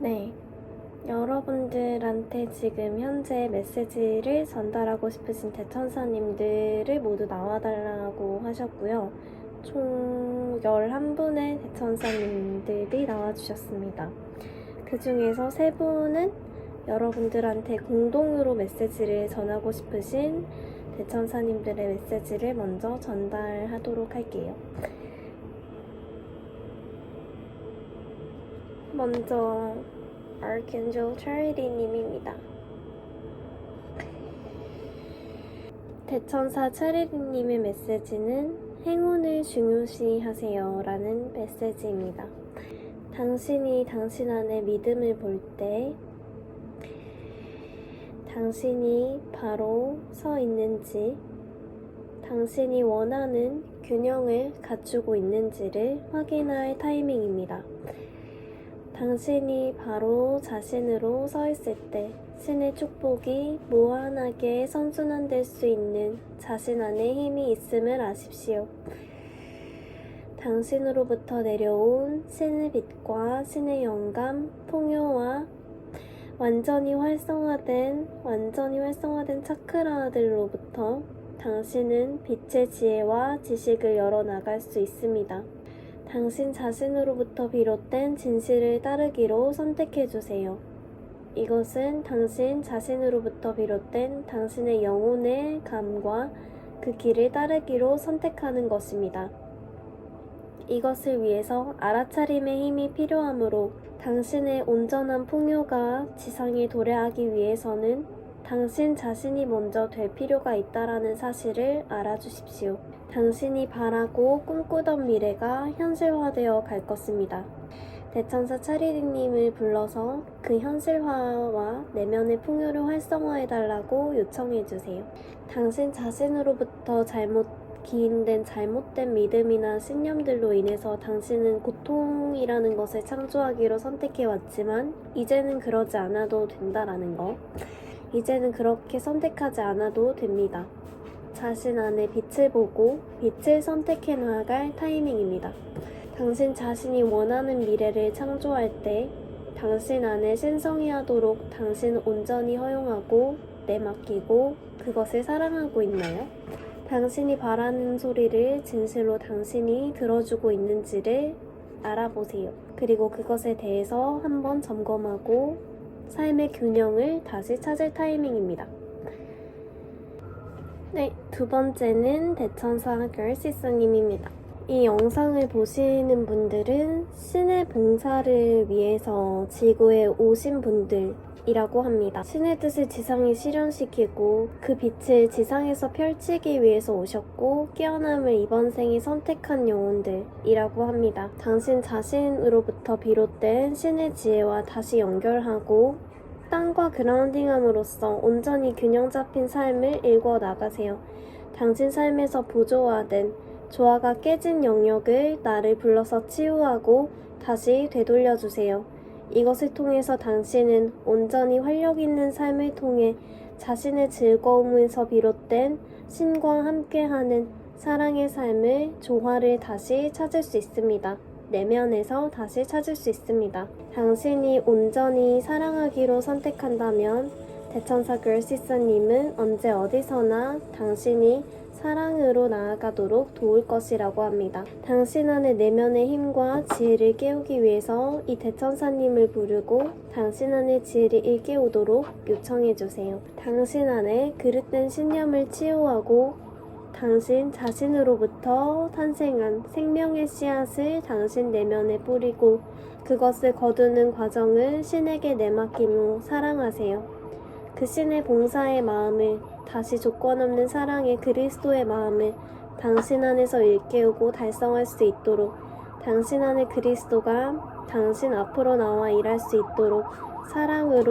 네, 여러분들한테 지금 현재 메시지를 전달하고 싶으신 대천사님들을 모두 나와달라고 하셨고요. 총 11분의 대천사님들이 나와주셨습니다. 그 중에서 3분은 여러분들한테 공동으로 메시지를 전하고 싶으신 대천사님들의 메시지를 먼저 전달하도록 할게요. 먼저 Archangel Charity 님입니다. 대천사 차리리 님의 메시지는 행운을 중요시 하세요 라는 메시지입니다. 당신이 당신 안에 믿음을 볼 때 당신이 바로 서 있는지, 당신이 원하는 균형을 갖추고 있는지를 확인할 타이밍입니다. 당신이 바로 자신으로 서 있을 때 신의 축복이 무한하게 선순환될 수 있는 자신 안에 힘이 있음을 아십시오. 당신으로부터 내려온 신의 빛과 신의 영감, 풍요와 완전히 활성화된 차크라들로부터 당신은 빛의 지혜와 지식을 열어나갈 수 있습니다. 당신 자신으로부터 비롯된 진실을 따르기로 선택해주세요. 이것은 당신 자신으로부터 비롯된 당신의 영혼의 감과 그 길을 따르기로 선택하는 것입니다. 이것을 위해서 알아차림의 힘이 필요하므로 당신의 온전한 풍요가 지상에 도래하기 위해서는 당신 자신이 먼저 될 필요가 있다라는 사실을 알아주십시오. 당신이 바라고 꿈꾸던 미래가 현실화되어 갈 것입니다. 대천사 차리리님을 불러서 그 현실화와 내면의 풍요를 활성화해달라고 요청해주세요. 당신 자신으로부터 기인된 잘못된 믿음이나 신념들로 인해서 당신은 고통이라는 것을 창조하기로 선택해왔지만 이제는 그러지 않아도 된다라는 거. 이제는 그렇게 선택하지 않아도 됩니다. 자신 안에 빛을 보고 빛을 선택해 나아갈 타이밍입니다. 당신 자신이 원하는 미래를 창조할 때 당신 안에 신성히 하도록 당신은 온전히 허용하고 내맡기고 그것을 사랑하고 있나요? 당신이 바라는 소리를 진실로 당신이 들어주고 있는지를 알아보세요. 그리고 그것에 대해서 한번 점검하고 삶의 균형을 다시 찾을 타이밍입니다. 네, 2번째는 대천사 걸시스님입니다. 이 영상을 보시는 분들은 신의 봉사를 위해서 지구에 오신 분들이라고 합니다. 신의 뜻을 지상에 실현시키고 그 빛을 지상에서 펼치기 위해서 오셨고 깨어남을 이번 생에 선택한 영혼들이라고 합니다. 당신 자신으로부터 비롯된 신의 지혜와 다시 연결하고 땅과 그라운딩함으로써 온전히 균형 잡힌 삶을 일궈 나가세요. 당신 삶에서 부조화된 조화가 깨진 영역을 나를 불러서 치유하고 다시 되돌려주세요. 이것을 통해서 당신은 온전히 활력 있는 삶을 통해 자신의 즐거움에서 비롯된 신과 함께하는 사랑의 삶을 조화를 다시 찾을 수 있습니다. 내면에서 다시 찾을 수 있습니다. 당신이 온전히 사랑하기로 선택한다면 대천사 걸시스님은 언제 어디서나 당신이 사랑으로 나아가도록 도울 것이라고 합니다. 당신 안의 내면의 힘과 지혜를 깨우기 위해서 이 대천사님을 부르고 당신 안의 지혜를 일깨우도록 요청해주세요. 당신 안에 그릇된 신념을 치유하고 당신 자신으로부터 탄생한 생명의 씨앗을 당신 내면에 뿌리고 그것을 거두는 과정을 신에게 내맡기며 사랑하세요. 그 신의 봉사의 마음을 다시 조건 없는 사랑의 그리스도의 마음을 당신 안에서 일깨우고 달성할 수 있도록 당신 안의 그리스도가 당신 앞으로 나와 일할 수 있도록 사랑으로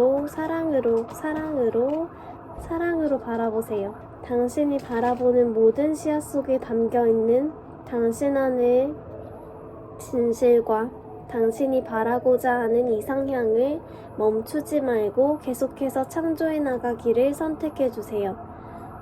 바라보세요. 당신이 바라보는 모든 씨앗 속에 담겨있는 당신 안의 진실과 당신이 바라고자 하는 이상향을 멈추지 말고 계속해서 창조해 나가기를 선택해주세요.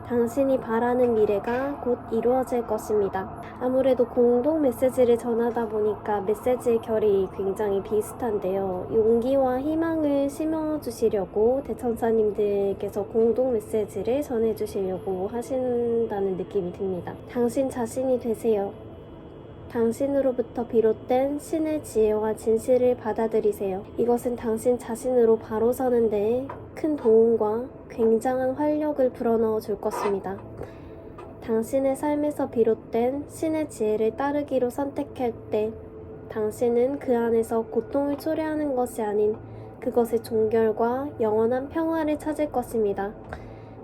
당신이 바라는 미래가 곧 이루어질 것입니다. 아무래도 공동 메시지를 전하다 보니까 메시지의 결이 굉장히 비슷한데요. 용기와 희망을 심어주시려고 대천사님들께서 공동 메시지를 전해주시려고 하신다는 느낌이 듭니다. 당신 자신이 되세요. 당신으로부터 비롯된 신의 지혜와 진실을 받아들이세요. 이것은 당신 자신으로 바로 서는데 큰 도움과 굉장한 활력을 불어넣어 줄 것입니다. 당신의 삶에서 비롯된 신의 지혜를 따르기로 선택할 때 당신은 그 안에서 고통을 초래하는 것이 아닌 그것의 종결과 영원한 평화를 찾을 것입니다.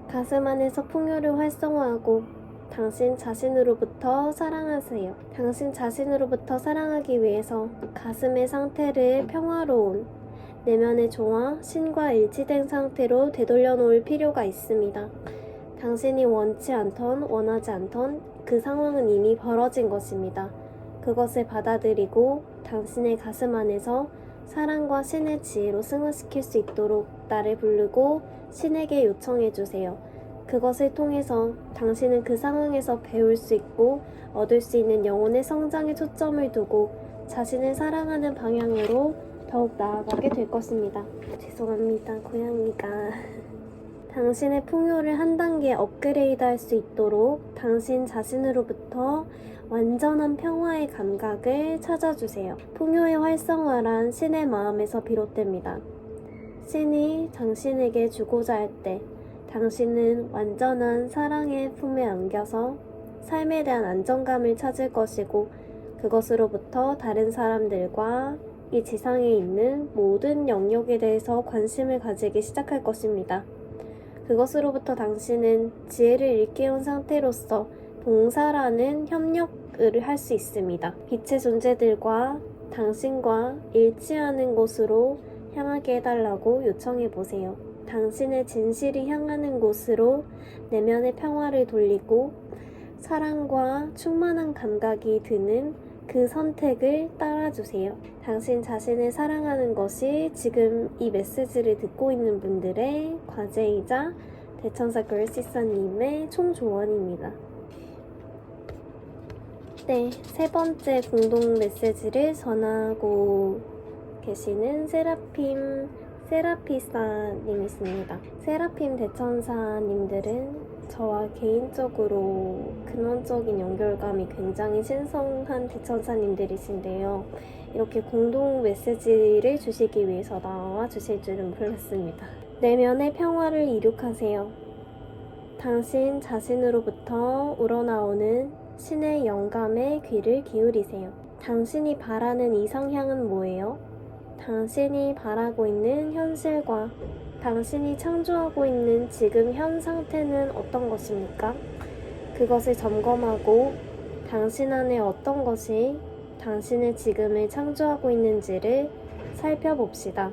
가슴 안에서 풍요를 활성화하고 당신 자신으로부터 사랑하세요. 당신 자신으로부터 사랑하기 위해서 가슴의 상태를 평화로운 내면의 조화, 신과 일치된 상태로 되돌려 놓을 필요가 있습니다. 당신이 원치 않던 원하지 않던 그 상황은 이미 벌어진 것입니다. 그것을 받아들이고 당신의 가슴 안에서 사랑과 신의 지혜로 승화시킬 수 있도록 나를 부르고 신에게 요청해 주세요. 그것을 통해서 당신은 그 상황에서 배울 수 있고 얻을 수 있는 영혼의 성장에 초점을 두고 자신을 사랑하는 방향으로 더욱 나아가게 될 것입니다. 죄송합니다, 고양이가. 당신의 풍요를 한 단계 업그레이드 할 수 있도록 당신 자신으로부터 완전한 평화의 감각을 찾아주세요. 풍요의 활성화란 신의 마음에서 비롯됩니다. 신이 당신에게 주고자 할 때 당신은 완전한 사랑의 품에 안겨서 삶에 대한 안정감을 찾을 것이고 그것으로부터 다른 사람들과 이 지상에 있는 모든 영역에 대해서 관심을 가지기 시작할 것입니다. 그것으로부터 당신은 지혜를 일깨운 상태로서 봉사라는 협력을 할 수 있습니다. 빛의 존재들과 당신과 일치하는 곳으로 향하게 해달라고 요청해보세요. 당신의 진실이 향하는 곳으로 내면의 평화를 돌리고 사랑과 충만한 감각이 드는 그 선택을 따라주세요. 당신 자신을 사랑하는 것이 지금 이 메시지를 듣고 있는 분들의 과제이자 대천사 걸시사님의 총조언입니다. 네, 세 번째 공동 메시지를 전하고 계시는 세라피사님이십니다. 세라핌 대천사님들은 저와 개인적으로 근원적인 연결감이 굉장히 신성한 대천사님들이신데요. 이렇게 공동 메시지를 주시기 위해서 나와 주실 줄은 몰랐습니다. 내면의 평화를 이룩하세요. 당신 자신으로부터 우러나오는 신의 영감에 귀를 기울이세요. 당신이 바라는 이상향은 뭐예요? 당신이 바라고 있는 현실과 당신이 창조하고 있는 지금 현 상태는 어떤 것입니까? 그것을 점검하고 당신 안에 어떤 것이 당신의 지금을 창조하고 있는지를 살펴봅시다.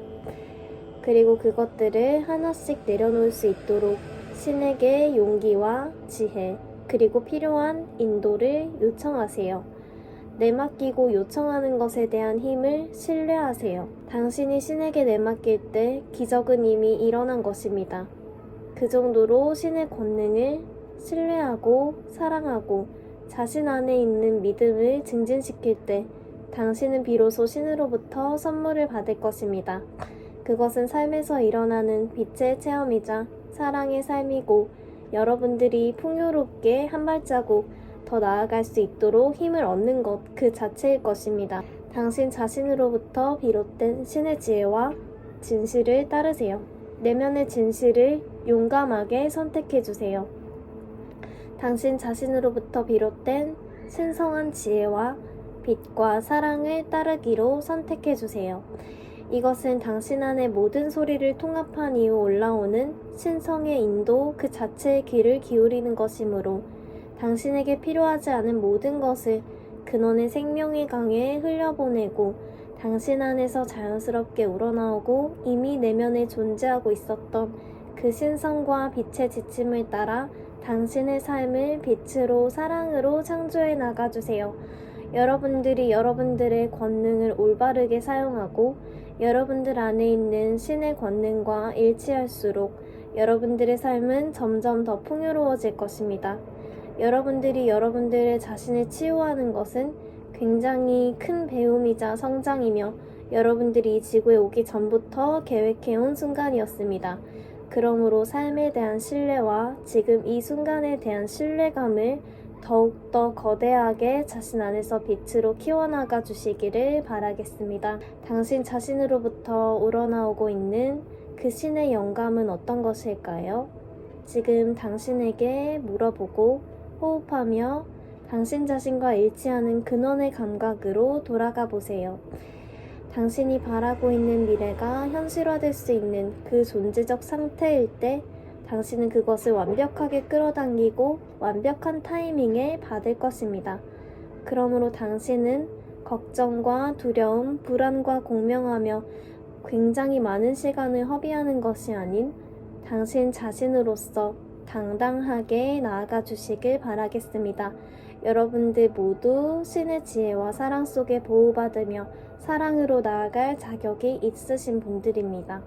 그리고 그것들을 하나씩 내려놓을 수 있도록 신에게 용기와 지혜, 그리고 필요한 인도를 요청하세요. 내맡기고 요청하는 것에 대한 힘을 신뢰하세요. 당신이 신에게 내맡길 때 기적은 이미 일어난 것입니다. 그 정도로 신의 권능을 신뢰하고 사랑하고 자신 안에 있는 믿음을 증진시킬 때 당신은 비로소 신으로부터 선물을 받을 것입니다. 그것은 삶에서 일어나는 빛의 체험이자 사랑의 삶이고 여러분들이 풍요롭게 한 발자국 더 나아갈 수 있도록 힘을 얻는 것 그 자체일 것입니다. 당신 자신으로부터 비롯된 신의 지혜와 진실을 따르세요. 내면의 진실을 용감하게 선택해주세요. 당신 자신으로부터 비롯된 신성한 지혜와 빛과 사랑을 따르기로 선택해주세요. 이것은 당신 안의 모든 소리를 통합한 이후 올라오는 신성의 인도 그 자체의 귀를 기울이는 것이므로 당신에게 필요하지 않은 모든 것을 근원의 생명의 강에 흘려보내고 당신 안에서 자연스럽게 우러나오고 이미 내면에 존재하고 있었던 그 신성과 빛의 지침을 따라 당신의 삶을 빛으로 사랑으로 창조해 나가주세요. 여러분들이 여러분들의 권능을 올바르게 사용하고 여러분들 안에 있는 신의 권능과 일치할수록 여러분들의 삶은 점점 더 풍요로워질 것입니다. 여러분들이 여러분들의 자신을 치유하는 것은 굉장히 큰 배움이자 성장이며 여러분들이 이 지구에 오기 전부터 계획해온 순간이었습니다. 그러므로 삶에 대한 신뢰와 지금 이 순간에 대한 신뢰감을 더욱더 거대하게 자신 안에서 빛으로 키워나가 주시기를 바라겠습니다. 당신 자신으로부터 우러나오고 있는 그 신의 영감은 어떤 것일까요? 지금 당신에게 물어보고 호흡하며 당신 자신과 일치하는 근원의 감각으로 돌아가 보세요. 당신이 바라고 있는 미래가 현실화될 수 있는 그 존재적 상태일 때 당신은 그것을 완벽하게 끌어당기고 완벽한 타이밍에 받을 것입니다. 그러므로 당신은 걱정과 두려움, 불안과 공명하며 굉장히 많은 시간을 허비하는 것이 아닌 당신 자신으로서 당당하게 나아가 주시길 바라겠습니다. 여러분들 모두 신의 지혜와 사랑 속에 보호받으며 사랑으로 나아갈 자격이 있으신 분들입니다.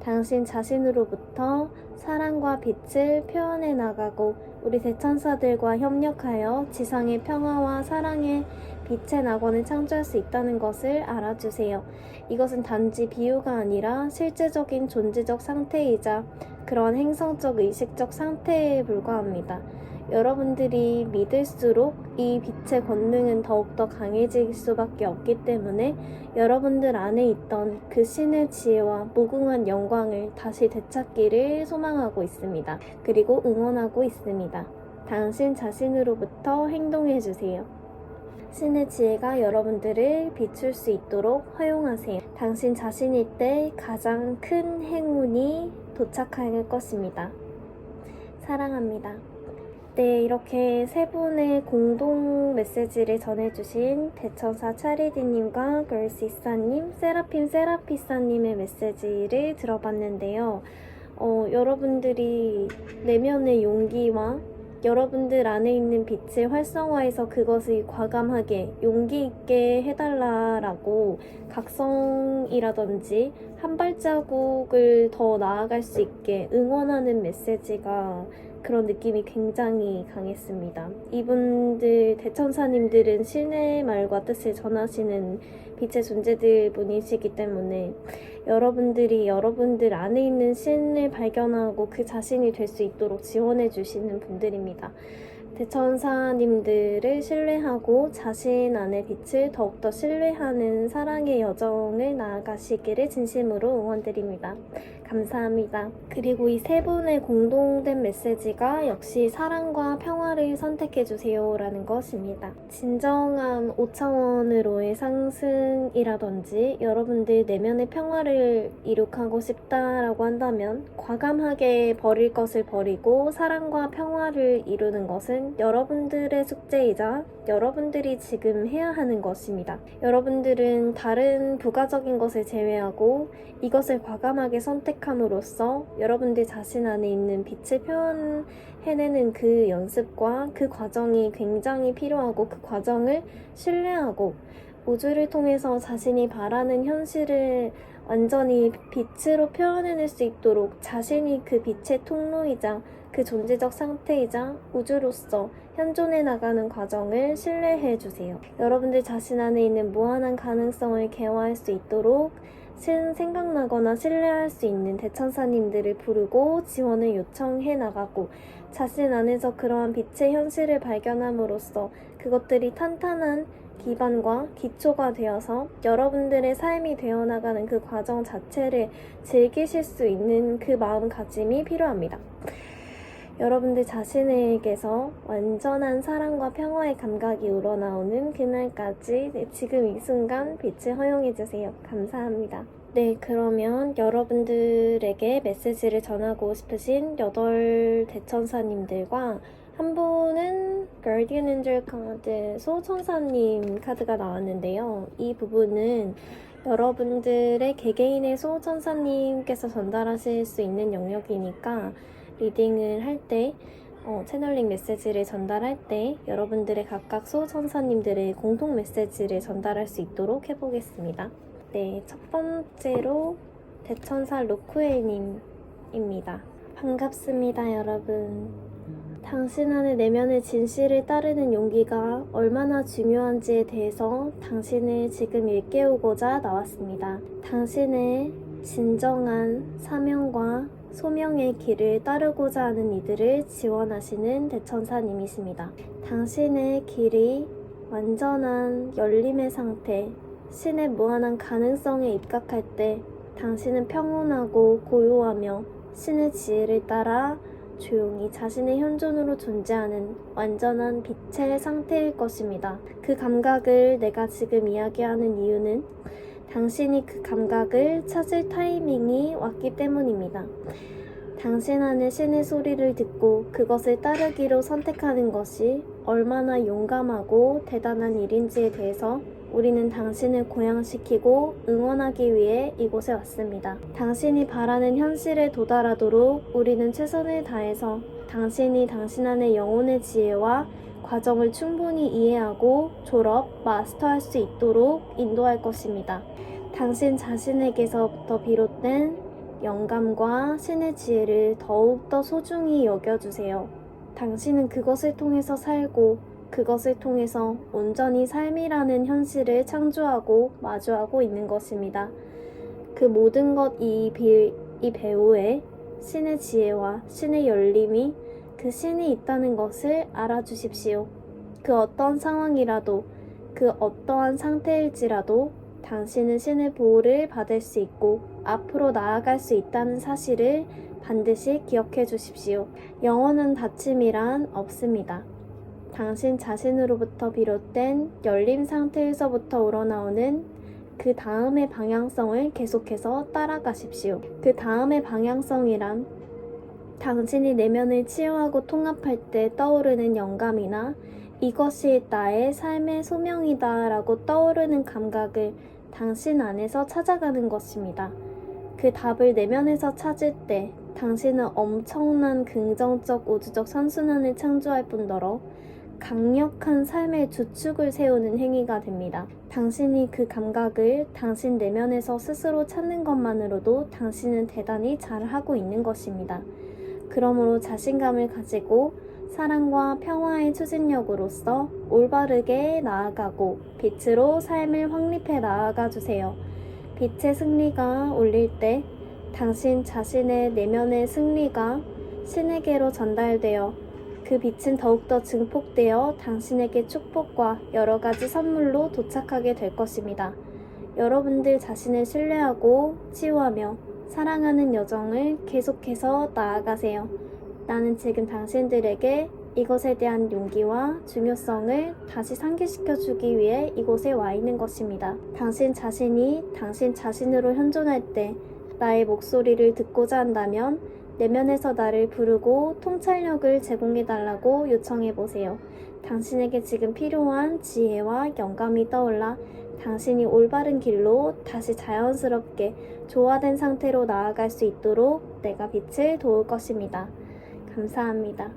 당신 자신으로부터 사랑과 빛을 표현해 나가고 우리 대천사들과 협력하여 지상의 평화와 사랑의 빛의 낙원을 창조할 수 있다는 것을 알아주세요. 이것은 단지 비유가 아니라 실제적인 존재적 상태이자 그런 행성적 의식적 상태에 불과합니다. 여러분들이 믿을수록 이 빛의 권능은 더욱더 강해질 수밖에 없기 때문에 여러분들 안에 있던 그 신의 지혜와 무궁한 영광을 다시 되찾기를 소망하고 있습니다. 그리고 응원하고 있습니다. 당신 자신으로부터 행동해주세요. 신의 지혜가 여러분들을 비출 수 있도록 허용하세요. 당신 자신일 때 가장 큰 행운이 도착할 것입니다. 사랑합니다. 네, 이렇게 세 분의 공동 메시지를 전해주신 대천사 차리디님과 걸시사님, 세라피사님의 메시지를 들어봤는데요. 여러분들이 내면의 용기와 여러분들 안에 있는 빛을 활성화해서 그것을 과감하게 용기 있게 해달라라고 각성이라든지 한 발자국을 더 나아갈 수 있게 응원하는 메시지가 그런 느낌이 굉장히 강했습니다. 이분들 대천사님들은 신의 말과 뜻을 전하시는 빛의 존재들 분이시기 때문에 여러분들이 여러분들 안에 있는 신을 발견하고 그 자신이 될 수 있도록 지원해 주시는 분들입니다. 대천사님들을 신뢰하고 자신 안의 빛을 더욱더 신뢰하는 사랑의 여정을 나아가시기를 진심으로 응원드립니다. 감사합니다. 그리고 이 세 분의 공동된 메시지가 역시 사랑과 평화를 선택해주세요 라는 것입니다. 진정한 5차원으로의 상승이라든지 여러분들 내면의 평화를 이룩하고 싶다라고 한다면 과감하게 버릴 것을 버리고 사랑과 평화를 이루는 것은 여러분들의 숙제이자 여러분들이 지금 해야 하는 것입니다. 여러분들은 다른 부가적인 것을 제외하고 이것을 과감하게 선택함으로써 여러분들 자신 안에 있는 빛을 표현해내는 그 연습과 그 과정이 굉장히 필요하고 그 과정을 신뢰하고 우주를 통해서 자신이 바라는 현실을 완전히 빛으로 표현해낼 수 있도록 자신이 그 빛의 통로이자 그 존재적 상태이자 우주로서 현존해 나가는 과정을 신뢰해 주세요. 여러분들 자신 안에 있는 무한한 가능성을 개화할 수 있도록 생각나거나 신뢰할 수 있는 대천사님들을 부르고 지원을 요청해 나가고 자신 안에서 그러한 빛의 현실을 발견함으로써 그것들이 탄탄한 기반과 기초가 되어서 여러분들의 삶이 되어나가는 그 과정 자체를 즐기실 수 있는 그 마음가짐이 필요합니다. 여러분들 자신에게서 완전한 사랑과 평화의 감각이 우러나오는 그날까지 지금 이 순간 빛을 허용해주세요. 감사합니다. 네, 그러면 여러분들에게 메시지를 전하고 싶으신 8 대천사님들과 한 분은 가디언 엔젤 카드 소천사님 카드가 나왔는데요. 이 부분은 여러분들의 개개인의 소천사님께서 전달하실 수 있는 영역이니까 리딩을 할 때 채널링 메시지를 전달할 때 여러분들의 각각 수호천사님들의 공통 메시지를 전달할 수 있도록 해보겠습니다. 네, 첫 번째로 대천사 로쿠엘님입니다. 반갑습니다, 여러분. 당신 안의 내면의 진실을 따르는 용기가 얼마나 중요한지에 대해서 당신을 지금 일깨우고자 나왔습니다. 당신의 진정한 사명과 소명의 길을 따르고자 하는 이들을 지원하시는 대천사님이십니다. 당신의 길이 완전한 열림의 상태, 신의 무한한 가능성에 입각할 때 당신은 평온하고 고요하며 신의 지혜를 따라 조용히 자신의 현존으로 존재하는 완전한 빛의 상태일 것입니다. 그 감각을 내가 지금 이야기하는 이유는 당신이 그 감각을 찾을 타이밍이 왔기 때문입니다. 당신 안의 신의 소리를 듣고 그것을 따르기로 선택하는 것이 얼마나 용감하고 대단한 일인지에 대해서 우리는 당신을 고양시키고 응원하기 위해 이곳에 왔습니다. 당신이 바라는 현실에 도달하도록 우리는 최선을 다해서 당신이 당신 안의 영혼의 지혜와 과정을 충분히 이해하고 마스터할 수 있도록 인도할 것입니다. 당신 자신에게서부터 비롯된 영감과 신의 지혜를 더욱더 소중히 여겨주세요. 당신은 그것을 통해서 살고 그것을 통해서 온전히 삶이라는 현실을 창조하고 마주하고 있는 것입니다. 그 모든 이 배우에 신의 지혜와 신의 열림이 그 신이 있다는 것을 알아주십시오. 그 어떤 상황이라도 그 어떠한 상태일지라도 당신은 신의 보호를 받을 수 있고 앞으로 나아갈 수 있다는 사실을 반드시 기억해 주십시오. 영원한 닫힘이란 없습니다. 당신 자신으로부터 비롯된 열림 상태에서부터 우러나오는 그 다음의 방향성을 계속해서 따라가십시오. 그 다음의 방향성이란 당신이 내면을 치유하고 통합할 때 떠오르는 영감이나 이것이 나의 삶의 소명이다 라고 떠오르는 감각을 당신 안에서 찾아가는 것입니다. 그 답을 내면에서 찾을 때 당신은 엄청난 긍정적 우주적 선순환을 창조할 뿐더러 강력한 삶의 주축을 세우는 행위가 됩니다. 당신이 그 감각을 당신 내면에서 스스로 찾는 것만으로도 당신은 대단히 잘하고 있는 것입니다. 그러므로 자신감을 가지고 사랑과 평화의 추진력으로서 올바르게 나아가고 빛으로 삶을 확립해 나아가 주세요. 빛의 승리가 울릴 때 당신 자신의 내면의 승리가 신에게로 전달되어 그 빛은 더욱더 증폭되어 당신에게 축복과 여러 가지 선물로 도착하게 될 것입니다. 여러분들 자신을 신뢰하고 치유하며 사랑하는 여정을 계속해서 나아가세요. 나는 지금 당신들에게 이것에 대한 용기와 중요성을 다시 상기시켜주기 위해 이곳에 와 있는 것입니다. 당신 자신이 당신 자신으로 현존할 때 나의 목소리를 듣고자 한다면 내면에서 나를 부르고 통찰력을 제공해달라고 요청해보세요. 당신에게 지금 필요한 지혜와 영감이 떠올라 당신이 올바른 길로 다시 자연스럽게 조화된 상태로 나아갈 수 있도록 내가 빛을 도울 것입니다. 감사합니다.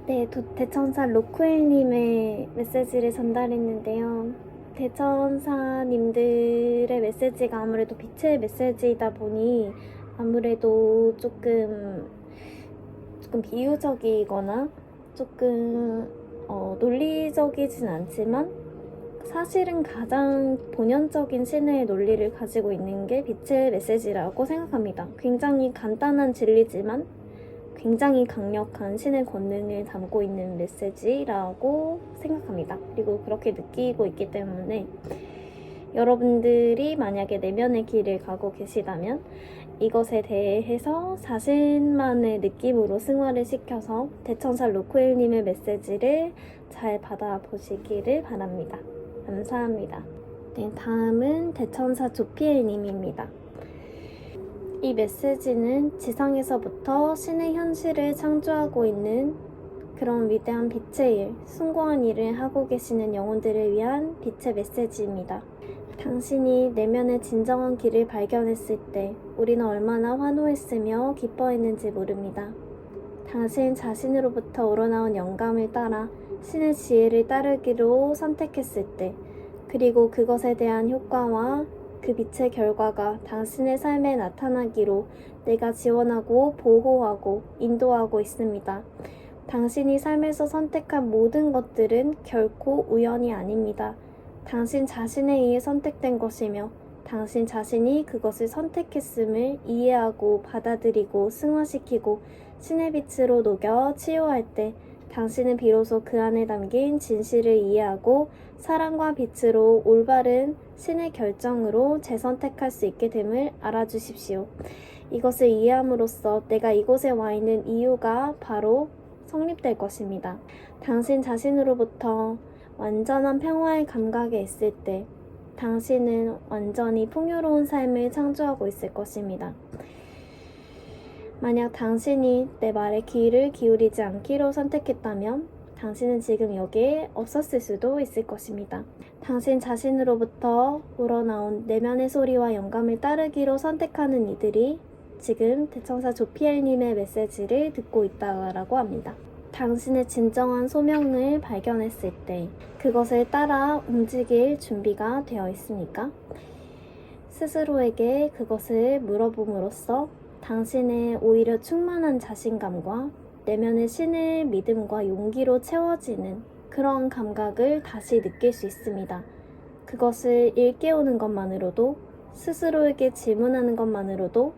네, 대천사 로쿠엘님의 메시지를 전달했는데요. 대천사님들의 메시지가 아무래도 빛의 메시지이다 보니 아무래도 조금 비유적이거나 조금 논리적이진 않지만 사실은 가장 본연적인 신의 논리를 가지고 있는 게 빛의 메시지라고 생각합니다. 굉장히 간단한 진리지만 굉장히 강력한 신의 권능을 담고 있는 메시지라고 생각합니다. 그리고 그렇게 느끼고 있기 때문에 여러분들이 만약에 내면의 길을 가고 계시다면 이것에 대해서 자신만의 느낌으로 승화를 시켜서 대천사 로쿠엘님의 메시지를 잘 받아보시기를 바랍니다. 감사합니다. 네, 다음은 대천사 조피엘님입니다. 이 메시지는 지상에서부터 신의 현실을 창조하고 있는 그런 위대한 빛의 일, 숭고한 일을 하고 계시는 영혼들을 위한 빛의 메시지입니다. 당신이 내면의 진정한 길을 발견했을 때 우리는 얼마나 환호했으며 기뻐했는지 모릅니다. 당신 자신으로부터 우러나온 영감을 따라 신의 지혜를 따르기로 선택했을 때, 그리고 그것에 대한 효과와 그 빛의 결과가 당신의 삶에 나타나기로 내가 지원하고 보호하고 인도하고 있습니다. 당신이 삶에서 선택한 모든 것들은 결코 우연이 아닙니다. 당신 자신에 의해 선택된 것이며 당신 자신이 그것을 선택했음을 이해하고 받아들이고 승화시키고 신의 빛으로 녹여 치유할 때 당신은 비로소 그 안에 담긴 진실을 이해하고 사랑과 빛으로 올바른 신의 결정으로 재선택할 수 있게 됨을 알아주십시오. 이것을 이해함으로써 내가 이곳에 와 있는 이유가 바로 성립될 것입니다. 당신 자신으로부터 완전한 평화의 감각에 있을 때 당신은 완전히 풍요로운 삶을 창조하고 있을 것입니다. 만약 당신이 내 말에 귀를 기울이지 않기로 선택했다면 당신은 지금 여기에 없었을 수도 있을 것입니다. 당신 자신으로부터 우러나온 내면의 소리와 영감을 따르기로 선택하는 이들이 지금 대천사 조피엘님의 메시지를 듣고 있다고 합니다. 당신의 진정한 소명을 발견했을 때 그것을 따라 움직일 준비가 되어 있습니까? 스스로에게 그것을 물어봄으로써 당신의 오히려 충만한 자신감과 내면의 신의 믿음과 용기로 채워지는 그런 감각을 다시 느낄 수 있습니다. 그것을 일깨우는 것만으로도, 스스로에게 질문하는 것만으로도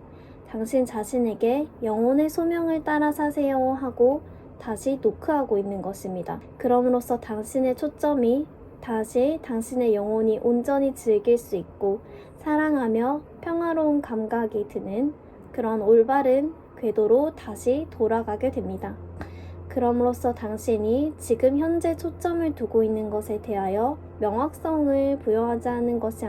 당신 자신에게 영혼의 소명을 따라 사세요 하고 다시 노크하고 있는 것입니다. 그럼으로써 당신의 초점이 다시 당신의 영혼이 온전히 즐길 수 있고 사랑하며 평화로운 감각이 드는 그런 올바른 궤도로 다시 돌아가게 됩니다. 그럼으로써 당신이 지금 현재 초점을 두고 있는 것에 대하여 명확성을 부여하는 것이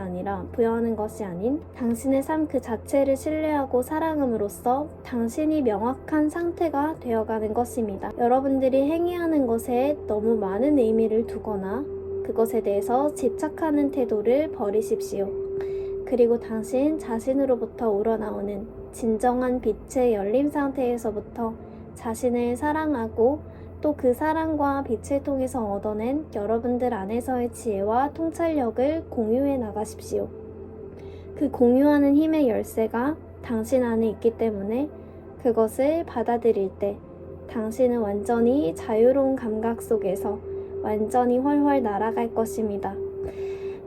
아닌 당신의 삶 그 자체를 신뢰하고 사랑함으로써 당신이 명확한 상태가 되어가는 것입니다. 여러분들이 행위하는 것에 너무 많은 의미를 두거나 그것에 대해서 집착하는 태도를 버리십시오. 그리고 당신 자신으로부터 우러나오는 진정한 빛의 열림 상태에서부터 자신을 사랑하고 또 그 사랑과 빛을 통해서 얻어낸 여러분들 안에서의 지혜와 통찰력을 공유해 나가십시오. 그 공유하는 힘의 열쇠가 당신 안에 있기 때문에 그것을 받아들일 때 당신은 완전히 자유로운 감각 속에서 완전히 훨훨 날아갈 것입니다.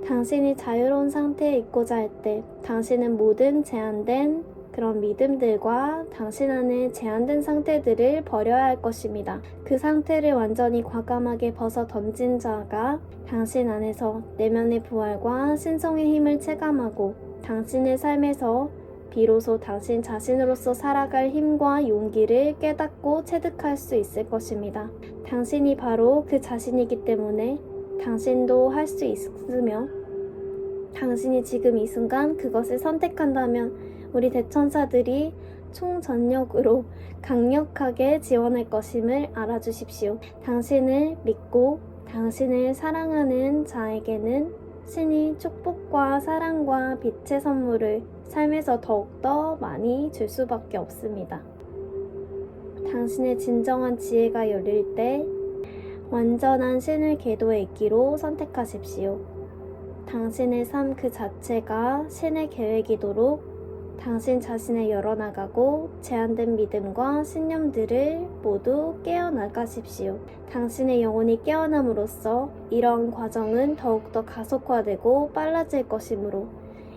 당신이 자유로운 상태에 있고자 할 때 당신은 모든 제한된 그런 믿음들과 당신 안에 제한된 상태들을 버려야 할 것입니다. 그 상태를 완전히 과감하게 벗어 던진 자가 당신 안에서 내면의 부활과 신성의 힘을 체감하고 당신의 삶에서 비로소 당신 자신으로서 살아갈 힘과 용기를 깨닫고 체득할 수 있을 것입니다. 당신이 바로 그 자신이기 때문에 당신도 할 수 있으며 당신이 지금 이 순간 그것을 선택한다면 우리 대천사들이 총전력으로 강력하게 지원할 것임을 알아주십시오. 당신을 믿고 당신을 사랑하는 자에게는 신이 축복과 사랑과 빛의 선물을 삶에서 더욱더 많이 줄 수밖에 없습니다. 당신의 진정한 지혜가 열릴 때 완전한 신의 궤도에 있기로 선택하십시오. 당신의 삶 그 자체가 신의 계획이도록 당신 자신을 열어나가고 제한된 믿음과 신념들을 모두 깨어나가십시오. 당신의 영혼이 깨어남으로써 이러한 과정은 더욱더 가속화되고 빨라질 것이므로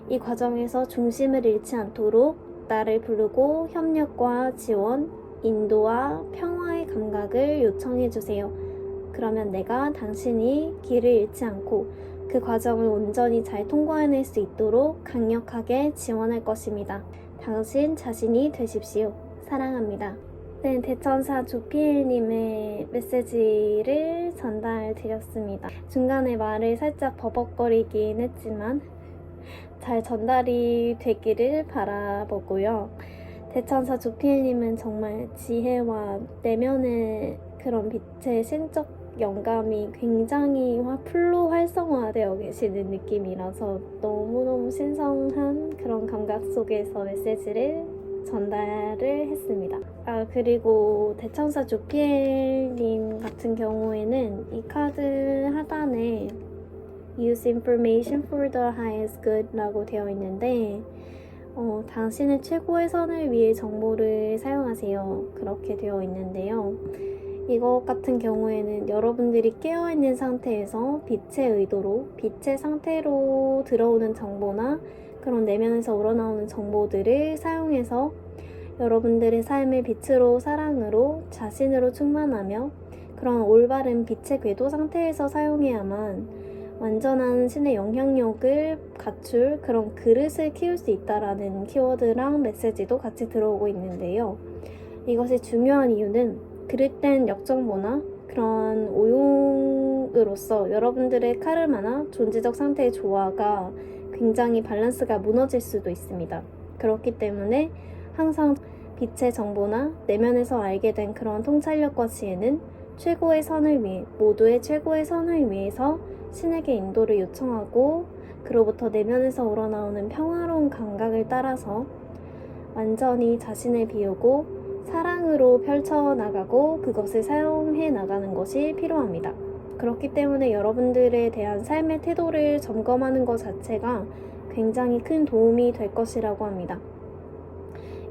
이 과정에서 중심을 잃지 않도록 나를 부르고 협력과 지원, 인도와 평화의 감각을 요청해주세요. 그러면 내가 당신이 길을 잃지 않고 그 과정을 온전히 잘 통과해낼 수 있도록 강력하게 지원할 것입니다. 당신 자신이 되십시오. 사랑합니다. 네, 대천사 조피엘님의 메시지를 전달드렸습니다. 중간에 말을 살짝 버벅거리긴 했지만 잘 전달이 되기를 바라보고요. 대천사 조피엘님은 정말 지혜와 내면의 그런 빛의 신적 영감이 굉장히 풀로 활성화되어 계시는 느낌이라서 너무너무 신성한 그런 감각 속에서 메시지를 전달을 했습니다. 그리고 대천사 조피엘님 같은 경우에는 이 카드 하단에 Use information for the highest good 라고 되어 있는데 당신의 최고의 선을 위해 정보를 사용하세요. 그렇게 되어 있는데요. 이것 같은 경우에는 여러분들이 깨어있는 상태에서 빛의 의도로, 빛의 상태로 들어오는 정보나 그런 내면에서 우러나오는 정보들을 사용해서 여러분들의 삶을 빛으로, 사랑으로, 자신으로 충만하며 그런 올바른 빛의 궤도 상태에서 사용해야만 완전한 신의 영향력을 갖출 그런 그릇을 키울 수 있다라는 키워드랑 메시지도 같이 들어오고 있는데요. 이것이 중요한 이유는 그릇된 역정보나 그런 오용으로서 여러분들의 카르마나 존재적 상태의 조화가 굉장히 밸런스가 무너질 수도 있습니다. 그렇기 때문에 항상 빛의 정보나 내면에서 알게 된 그런 통찰력과 지혜는 최고의 선을 위해, 모두의 최고의 선을 위해서 신에게 인도를 요청하고 그로부터 내면에서 우러나오는 평화로운 감각을 따라서 완전히 자신을 비우고 사랑으로 펼쳐나가고 그것을 사용해 나가는 것이 필요합니다. 그렇기 때문에 여러분들에 대한 삶의 태도를 점검하는 것 자체가 굉장히 큰 도움이 될 것이라고 합니다.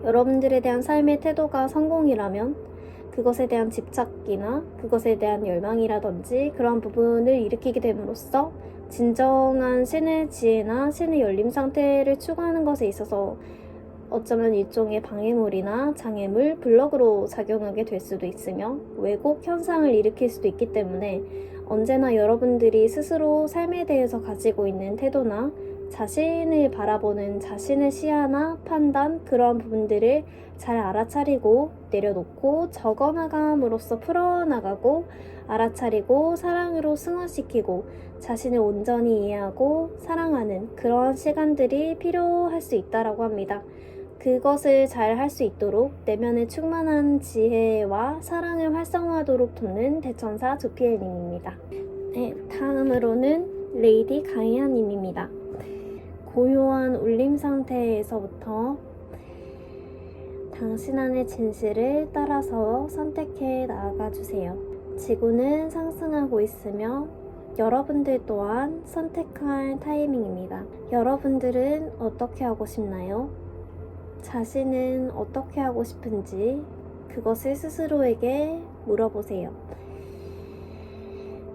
여러분들에 대한 삶의 태도가 성공이라면 그것에 대한 집착이나 그것에 대한 열망이라든지 그런 부분을 일으키게 됨으로써 진정한 신의 지혜나 신의 열림 상태를 추구하는 것에 있어서 어쩌면 일종의 방해물이나 장애물, 블럭으로 작용하게 될 수도 있으며 왜곡 현상을 일으킬 수도 있기 때문에 언제나 여러분들이 스스로 삶에 대해서 가지고 있는 태도나 자신을 바라보는 자신의 시야나 판단 그러한 부분들을 잘 알아차리고 내려놓고 적어나감으로써 풀어나가고 알아차리고 사랑으로 승화시키고 자신을 온전히 이해하고 사랑하는 그러한 시간들이 필요할 수 있다라고 합니다. 그것을 잘 할 수 있도록 내면의 충만한 지혜와 사랑을 활성화하도록 돕는 대천사 조피엘님입니다. 네, 다음으로는 레이디 가이아님입니다. 고요한 울림 상태에서부터 당신 안의 진실을 따라서 선택해 나아가주세요. 지구는 상승하고 있으며 여러분들 또한 선택할 타이밍입니다. 여러분들은 어떻게 하고 싶나요? 자신은 어떻게 하고 싶은지 그것을 스스로에게 물어보세요.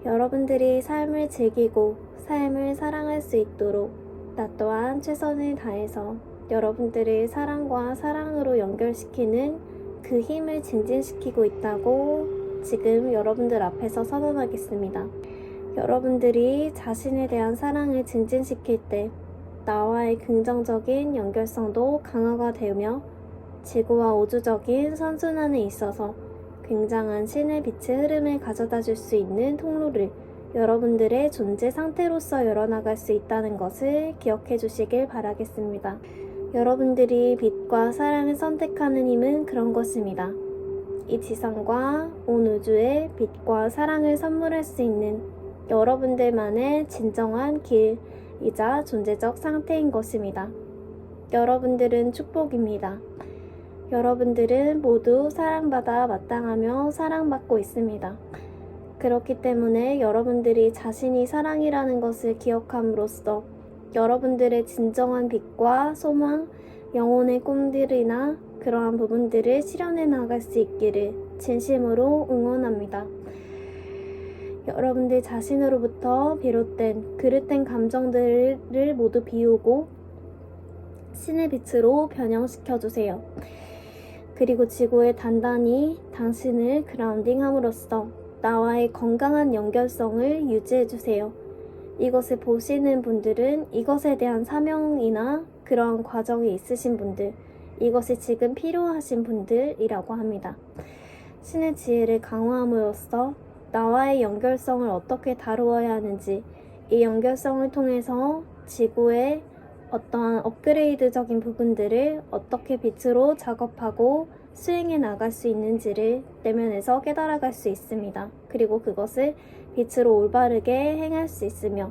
여러분들이 삶을 즐기고 삶을 사랑할 수 있도록 나 또한 최선을 다해서 여러분들을 사랑과 사랑으로 연결시키는 그 힘을 증진시키고 있다고 지금 여러분들 앞에서 선언하겠습니다. 여러분들이 자신에 대한 사랑을 증진시킬 때 나와의 긍정적인 연결성도 강화가 되며 지구와 우주적인 선순환에 있어서 굉장한 신의 빛의 흐름을 가져다 줄 수 있는 통로를 여러분들의 존재 상태로서 열어나갈 수 있다는 것을 기억해 주시길 바라겠습니다. 여러분들이 빛과 사랑을 선택하는 힘은 그런 것입니다. 이 지상과 온 우주에 빛과 사랑을 선물할 수 있는 여러분들만의 진정한 길이자 존재적 상태인 것입니다. 여러분들은 축복입니다. 여러분들은 모두 사랑받아 마땅하며 사랑받고 있습니다. 그렇기 때문에 여러분들이 자신이 사랑이라는 것을 기억함으로써 여러분들의 진정한 빛과 소망, 영혼의 꿈들이나 그러한 부분들을 실현해 나갈 수 있기를 진심으로 응원합니다. 여러분들 자신으로부터 비롯된 그릇된 감정들을 모두 비우고 신의 빛으로 변형시켜주세요. 그리고 지구에 단단히 당신을 그라운딩함으로써 나와의 건강한 연결성을 유지해주세요. 이것을 보시는 분들은 이것에 대한 사명이나 그런 과정이 있으신 분들, 이것이 지금 필요하신 분들이라고 합니다. 신의 지혜를 강화함으로써 나와의 연결성을 어떻게 다루어야 하는지, 이 연결성을 통해서 지구의 어떠한 업그레이드적인 부분들을 어떻게 빛으로 작업하고 수행해 나갈 수 있는지를 내면에서 깨달아갈 수 있습니다. 그리고 그것을 빛으로 올바르게 행할 수 있으며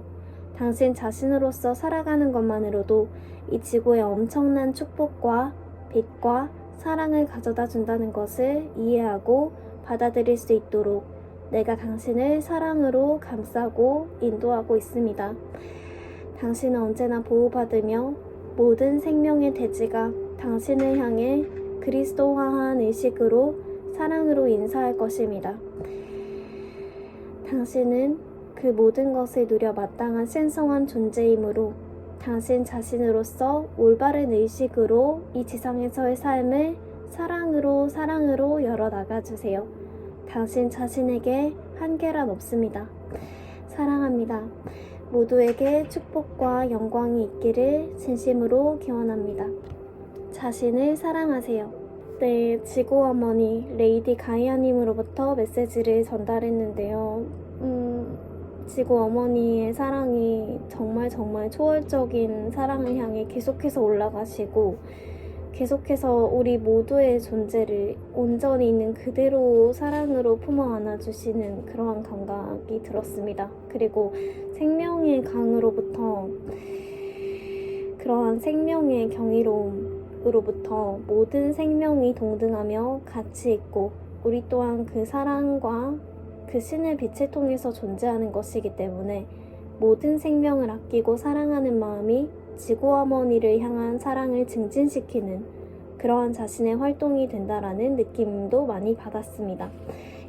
당신 자신으로서 살아가는 것만으로도 이 지구의 엄청난 축복과 빛과 사랑을 가져다 준다는 것을 이해하고 받아들일 수 있도록 내가 당신을 사랑으로 감싸고 인도하고 있습니다. 당신은 언제나 보호받으며 모든 생명의 대지가 당신을 향해 그리스도화한 의식으로 사랑으로 인사할 것입니다. 당신은 그 모든 것을 누려 마땅한 신성한 존재이므로 당신 자신으로서 올바른 의식으로 이 지상에서의 삶을 사랑으로 열어나가주세요. 당신 자신에게 한계란 없습니다. 사랑합니다. 모두에게 축복과 영광이 있기를 진심으로 기원합니다. 자신을 사랑하세요. 네, 지구 어머니 레이디 가이아님으로부터 메시지를 전달했는데요. 지구 어머니의 사랑이 정말 초월적인 사랑을 향해 계속해서 올라가시고 계속해서 우리 모두의 존재를 온전히 있는 그대로 사랑으로 품어 안아주시는 그러한 감각이 들었습니다. 그리고 생명의 강으로부터 그러한 생명의 경이로움으로부터 모든 생명이 동등하며 가치 있고 우리 또한 그 사랑과 그 신의 빛을 통해서 존재하는 것이기 때문에 모든 생명을 아끼고 사랑하는 마음이 지구 어머니를 향한 사랑을 증진시키는 그러한 자신의 활동이 된다라는 느낌도 많이 받았습니다.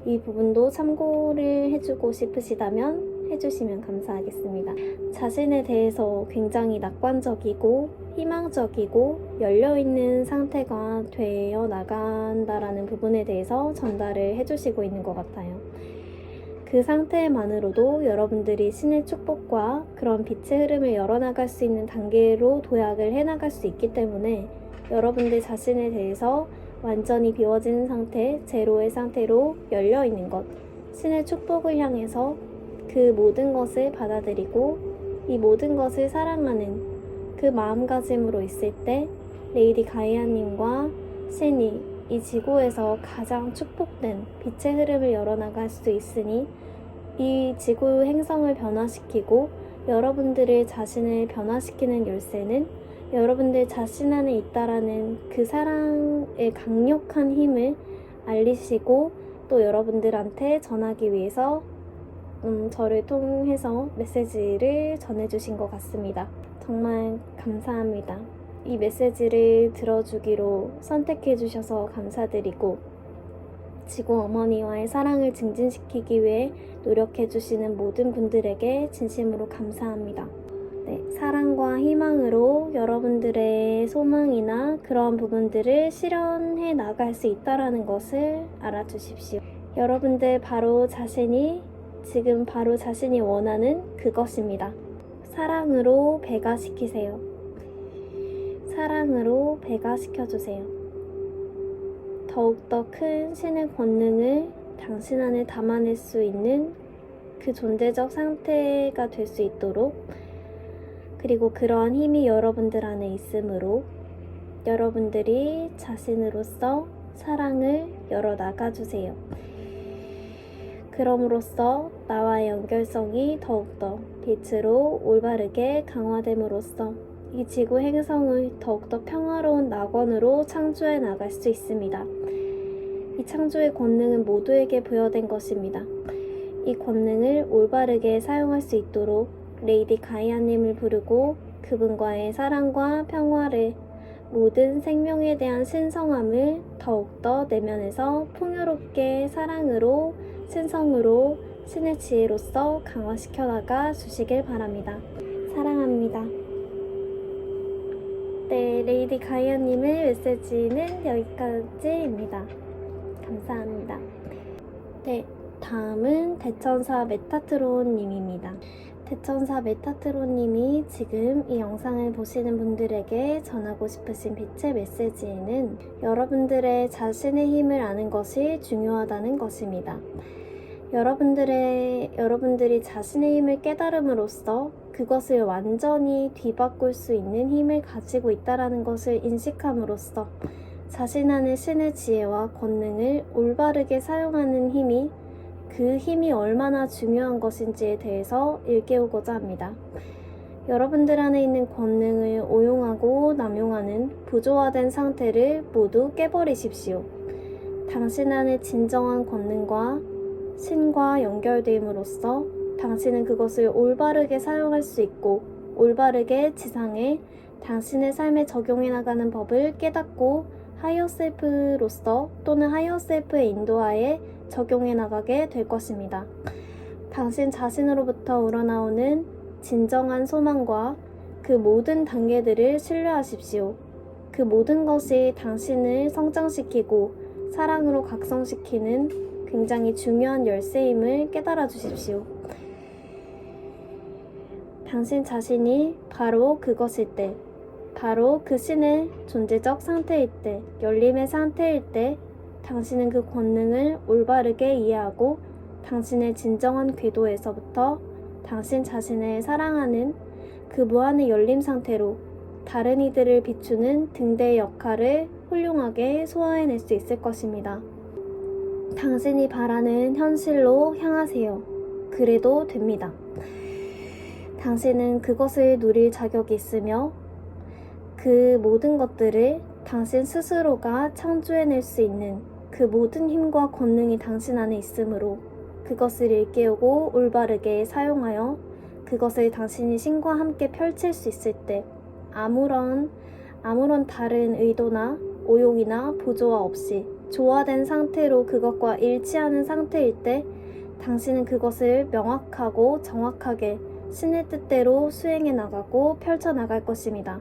이 부분도 참고를 해주고 싶으시다면 해주시면 감사하겠습니다. 자신에 대해서 굉장히 낙관적이고 희망적이고 열려있는 상태가 되어 나간다라는 부분에 대해서 전달을 해주시고 있는 것 같아요. 그 상태만으로도 여러분들이 신의 축복과 그런 빛의 흐름을 열어나갈 수 있는 단계로 도약을 해나갈 수 있기 때문에 여러분들 자신에 대해서 완전히 비워진 상태, 제로의 상태로 열려있는 것, 신의 축복을 향해서 그 모든 것을 받아들이고 이 모든 것을 사랑하는 그 마음가짐으로 있을 때 레이디 가이아님과 신이 이 지구에서 가장 축복된 빛의 흐름을 열어나갈 수 있으니 이 지구 행성을 변화시키고 여러분들의 자신을 변화시키는 열쇠는 여러분들 자신 안에 있다라는 그 사랑의 강력한 힘을 알리시고 또 여러분들한테 전하기 위해서 저를 통해서 메시지를 전해주신 것 같습니다. 정말 감사합니다. 이 메시지를 들어주기로 선택해주셔서 감사드리고 지구 어머니와의 사랑을 증진시키기 위해 노력해주시는 모든 분들에게 진심으로 감사합니다. 네, 사랑과 희망으로 여러분들의 소망이나 그런 부분들을 실현해 나갈 수 있다는 것을 알아주십시오. 여러분들 지금 바로 자신이 원하는 그것입니다. 사랑으로 배가시키세요. 사랑으로 배가시켜주세요. 더욱더 큰 신의 권능을 당신 안에 담아낼 수 있는 그 존재적 상태가 될 수 있도록 그리고 그러한 힘이 여러분들 안에 있으므로 여러분들이 자신으로서 사랑을 열어나가주세요. 그럼으로써 나와의 연결성이 더욱더 빛으로 올바르게 강화됨으로써 이 지구 행성을 더욱더 평화로운 낙원으로 창조해 나갈 수 있습니다. 이 창조의 권능은 모두에게 부여된 것입니다. 이 권능을 올바르게 사용할 수 있도록 레이디 가이아님을 부르고 그분과의 사랑과 평화를 모든 생명에 대한 신성함을 더욱더 내면에서 풍요롭게 사랑으로 신성으로 신의 지혜로서 강화시켜 나가 주시길 바랍니다. 사랑합니다. 네, 레이디 가이아님의 메시지는 여기까지입니다. 감사합니다. 네, 다음은 대천사 메타트론님입니다. 대천사 메타트론님이 지금 이 영상을 보시는 분들에게 전하고 싶으신 빛의 메시지에는 여러분들의 자신의 힘을 아는 것이 중요하다는 것입니다. 여러분들이 자신의 힘을 깨달음으로써 그것을 완전히 뒤바꿀 수 있는 힘을 가지고 있다는 것을 인식함으로써 자신 안의 신의 지혜와 권능을 올바르게 사용하는 힘이 그 힘이 얼마나 중요한 것인지에 대해서 일깨우고자 합니다. 여러분들 안에 있는 권능을 이용하고 남용하는 부조화된 상태를 모두 깨버리십시오. 당신 안의 진정한 권능과 신과 연결됨으로써 당신은 그것을 올바르게 사용할 수 있고 올바르게 지상에 당신의 삶에 적용해 나가는 법을 깨닫고 하이어셀프로서 또는 하이어셀프의 인도하에 적용해 나가게 될 것입니다. 당신 자신으로부터 우러나오는 진정한 소망과 그 모든 단계들을 신뢰하십시오. 그 모든 것이 당신을 성장시키고 사랑으로 각성시키는 굉장히 중요한 열쇠임을 깨달아 주십시오. 당신 자신이 바로 그것일 때, 바로 그 신의 존재적 상태일 때, 열림의 상태일 때, 당신은 그 권능을 올바르게 이해하고 당신의 진정한 궤도에서부터 당신 자신을 사랑하는 그 무한의 열림 상태로 다른 이들을 비추는 등대의 역할을 훌륭하게 소화해낼 수 있을 것입니다. 당신이 바라는 현실로 향하세요. 그래도 됩니다. 당신은 그것을 누릴 자격이 있으며 그 모든 것들을 당신 스스로가 창조해낼 수 있는 그 모든 힘과 권능이 당신 안에 있으므로 그것을 일깨우고 올바르게 사용하여 그것을 당신이 신과 함께 펼칠 수 있을 때 아무런 다른 의도나 오용이나 보조화 없이 조화된 상태로 그것과 일치하는 상태일 때 당신은 그것을 명확하고 정확하게 신의 뜻대로 수행해 나가고 펼쳐 나갈 것입니다.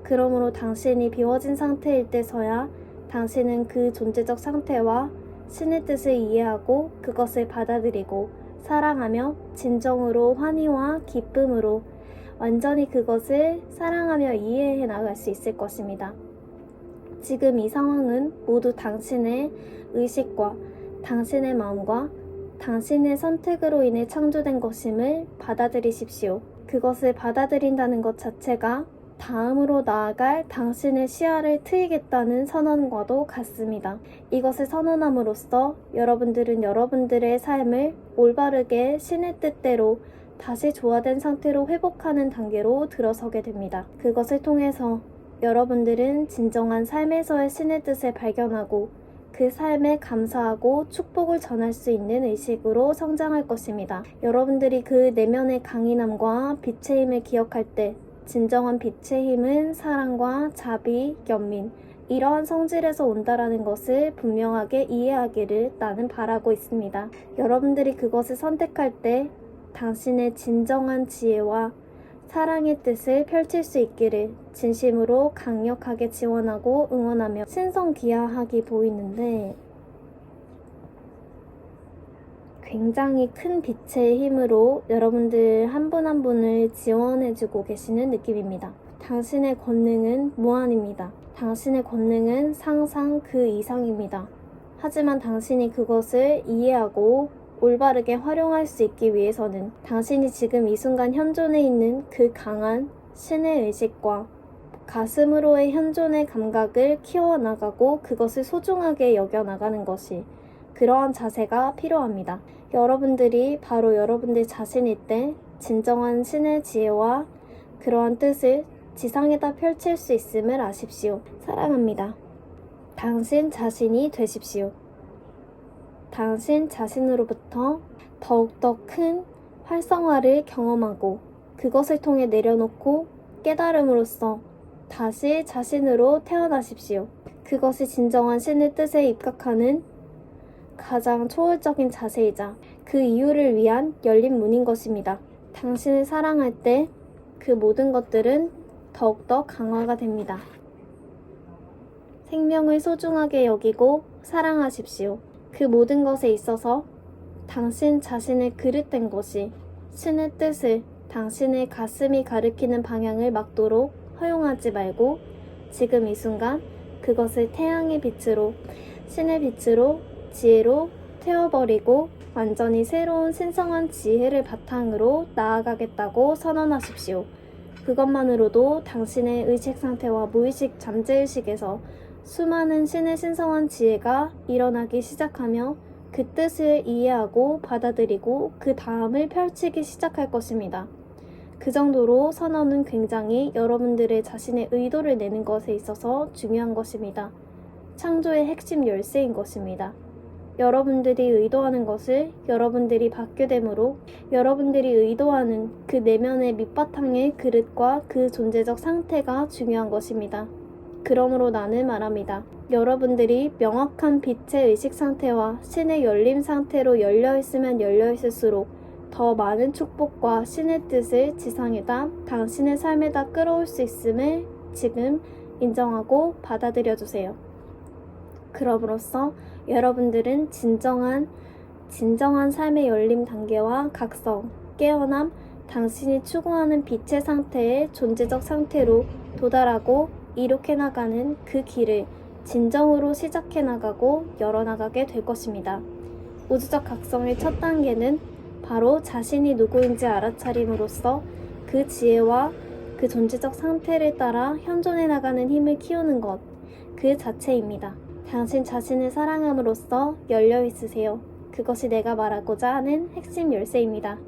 그러므로 당신이 비워진 상태일 때서야 당신은 그 존재적 상태와 신의 뜻을 이해하고 그것을 받아들이고 사랑하며 진정으로 환희와 기쁨으로 완전히 그것을 사랑하며 이해해 나갈 수 있을 것입니다. 지금 이 상황은 모두 당신의 의식과 당신의 마음과 당신의 선택으로 인해 창조된 것임을 받아들이십시오. 그것을 받아들인다는 것 자체가 다음으로 나아갈 당신의 시야를 트이겠다는 선언과도 같습니다. 이것을 선언함으로써 여러분들은 여러분들의 삶을 올바르게 신의 뜻대로 다시 조화된 상태로 회복하는 단계로 들어서게 됩니다. 그것을 통해서 여러분들은 진정한 삶에서의 신의 뜻을 발견하고 그 삶에 감사하고 축복을 전할 수 있는 의식으로 성장할 것입니다. 여러분들이 그 내면의 강인함과 빛의 힘을 기억할 때 진정한 빛의 힘은 사랑과 자비, 연민, 이러한 성질에서 온다라는 것을 분명하게 이해하기를 나는 바라고 있습니다. 여러분들이 그것을 선택할 때 당신의 진정한 지혜와 사랑의 뜻을 펼칠 수 있기를 진심으로 강력하게 지원하고 응원하며 신성기하하게 보이는데 굉장히 큰 빛의 힘으로 여러분들 한 분 한 분을 지원해주고 계시는 느낌입니다. 당신의 권능은 무한입니다. 당신의 권능은 상상 그 이상입니다. 하지만 당신이 그것을 이해하고 올바르게 활용할 수 있기 위해서는 당신이 지금 이 순간 현존에 있는 그 강한 신의 의식과 가슴으로의 현존의 감각을 키워나가고 그것을 소중하게 여겨나가는 것이 그러한 자세가 필요합니다. 여러분들이 바로 여러분들 자신일 때 진정한 신의 지혜와 그러한 뜻을 지상에다 펼칠 수 있음을 아십시오. 사랑합니다. 당신 자신이 되십시오. 당신 자신으로부터 더욱더 큰 활성화를 경험하고 그것을 통해 내려놓고 깨달음으로써 다시 자신으로 태어나십시오. 그것이 진정한 신의 뜻에 입각하는 가장 초월적인 자세이자 그 이유를 위한 열린 문인 것입니다. 당신을 사랑할 때 그 모든 것들은 더욱더 강화가 됩니다. 생명을 소중하게 여기고 사랑하십시오. 그 모든 것에 있어서 당신 자신을 그릇된 것이 신의 뜻을 당신의 가슴이 가리키는 방향을 막도록 허용하지 말고 지금 이 순간 그것을 태양의 빛으로 신의 빛으로 지혜로 태워버리고 완전히 새로운 신성한 지혜를 바탕으로 나아가겠다고 선언하십시오. 그것만으로도 당신의 의식 상태와 무의식 잠재의식에서 수많은 신의 신성한 지혜가 일어나기 시작하며 그 뜻을 이해하고 받아들이고 그 다음을 펼치기 시작할 것입니다. 그 정도로 선언은 굉장히 여러분들의 자신의 의도를 내는 것에 있어서 중요한 것입니다. 창조의 핵심 열쇠인 것입니다. 여러분들이 의도하는 것을 여러분들이 받게 되므로 여러분들이 의도하는 그 내면의 밑바탕의 그릇과 그 존재적 상태가 중요한 것입니다. 그러므로 나는 말합니다. 여러분들이 명확한 빛의 의식 상태와 신의 열림 상태로 열려있으면 열려있을수록 더 많은 축복과 신의 뜻을 지상에다 당신의 삶에다 끌어올 수 있음을 지금 인정하고 받아들여 주세요. 그럼으로써 여러분들은 진정한 삶의 열림 단계와 각성, 깨어남, 당신이 추구하는 빛의 상태의 존재적 상태로 도달하고 이룩해 나가는 그 길을 진정으로 시작해 나가고 열어나가게 될 것입니다. 우주적 각성의 첫 단계는 바로 자신이 누구인지 알아차림으로써 그 지혜와 그 존재적 상태를 따라 현존해 나가는 힘을 키우는 것, 그 자체입니다. 당신 자신을 사랑함으로써 열려 있으세요. 그것이 내가 말하고자 하는 핵심 열쇠입니다.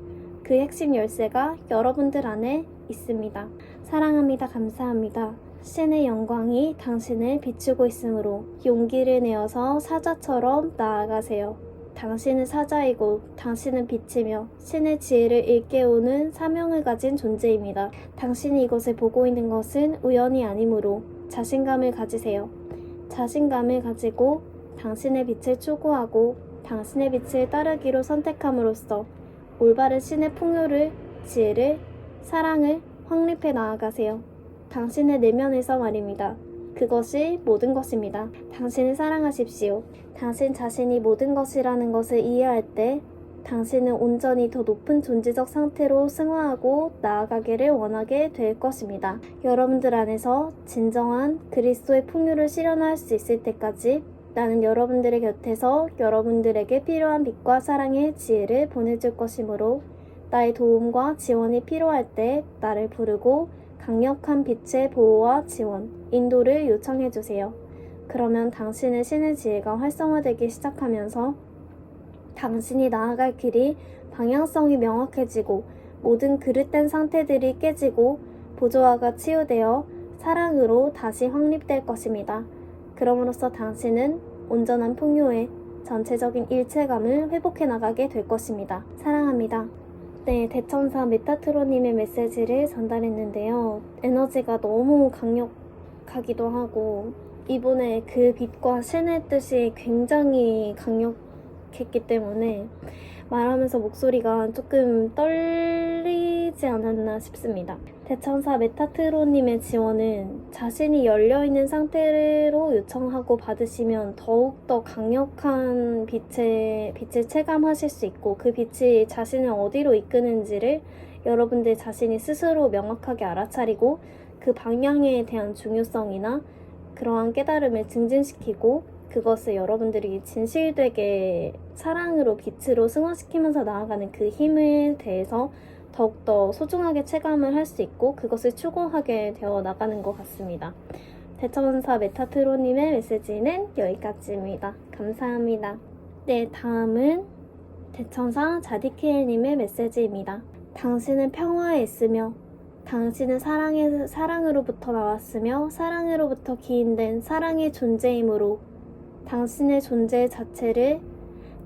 그 핵심 열쇠가 여러분들 안에 있습니다. 사랑합니다. 감사합니다. 신의 영광이 당신을 비추고 있으므로 용기를 내어서 사자처럼 나아가세요. 당신은 사자이고 당신은 빛이며 신의 지혜를 일깨우는 사명을 가진 존재입니다. 당신이 이것을 보고 있는 것은 우연이 아니므로 자신감을 가지세요. 자신감을 가지고 당신의 빛을 추구하고 당신의 빛을 따르기로 선택함으로써 올바른 신의 풍요를, 지혜를, 사랑을 확립해 나아가세요. 당신의 내면에서 말입니다. 그것이 모든 것입니다. 당신을 사랑하십시오. 당신 자신이 모든 것이라는 것을 이해할 때 당신은 온전히 더 높은 존재적 상태로 승화하고 나아가기를 원하게 될 것입니다. 여러분들 안에서 진정한 그리스도의 풍요를 실현할 수 있을 때까지 나는 여러분들의 곁에서 여러분들에게 필요한 빛과 사랑의 지혜를 보내줄 것이므로 나의 도움과 지원이 필요할 때 나를 부르고 강력한 빛의 보호와 지원, 인도를 요청해주세요. 그러면 당신의 신의 지혜가 활성화되기 시작하면서 당신이 나아갈 길이 방향성이 명확해지고 모든 그릇된 상태들이 깨지고 보조화가 치유되어 사랑으로 다시 확립될 것입니다. 그럼으로써 당신은 온전한 풍요의 전체적인 일체감을 회복해 나가게 될 것입니다. 사랑합니다. 네, 대천사 메타트로님의 메시지를 전달했는데요. 에너지가 너무 강력하기도 하고 이번에 그 빛과 신의 뜻이 굉장히 강력했기 때문에 말하면서 목소리가 조금 떨리지 않았나 싶습니다. 대천사 메타트로님의 지원은 자신이 열려있는 상태로 요청하고 받으시면 더욱더 강력한 빛을 체감하실 수 있고 그 빛이 자신을 어디로 이끄는지를 여러분들 자신이 스스로 명확하게 알아차리고 그 방향에 대한 중요성이나 그러한 깨달음을 증진시키고 그것을 여러분들이 진실되게 사랑으로 빛으로 승화시키면서 나아가는 그 힘에 대해서 더욱더 소중하게 체감을 할 수 있고 그것을 추구하게 되어 나가는 것 같습니다. 대천사 메타트로님의 메시지는 여기까지입니다. 감사합니다. 네, 다음은 대천사 자디키엘님의 메시지입니다. 당신은 평화에 있으며 당신은 사랑으로부터 나왔으며 사랑으로부터 기인된 사랑의 존재이므로 당신의 존재 자체를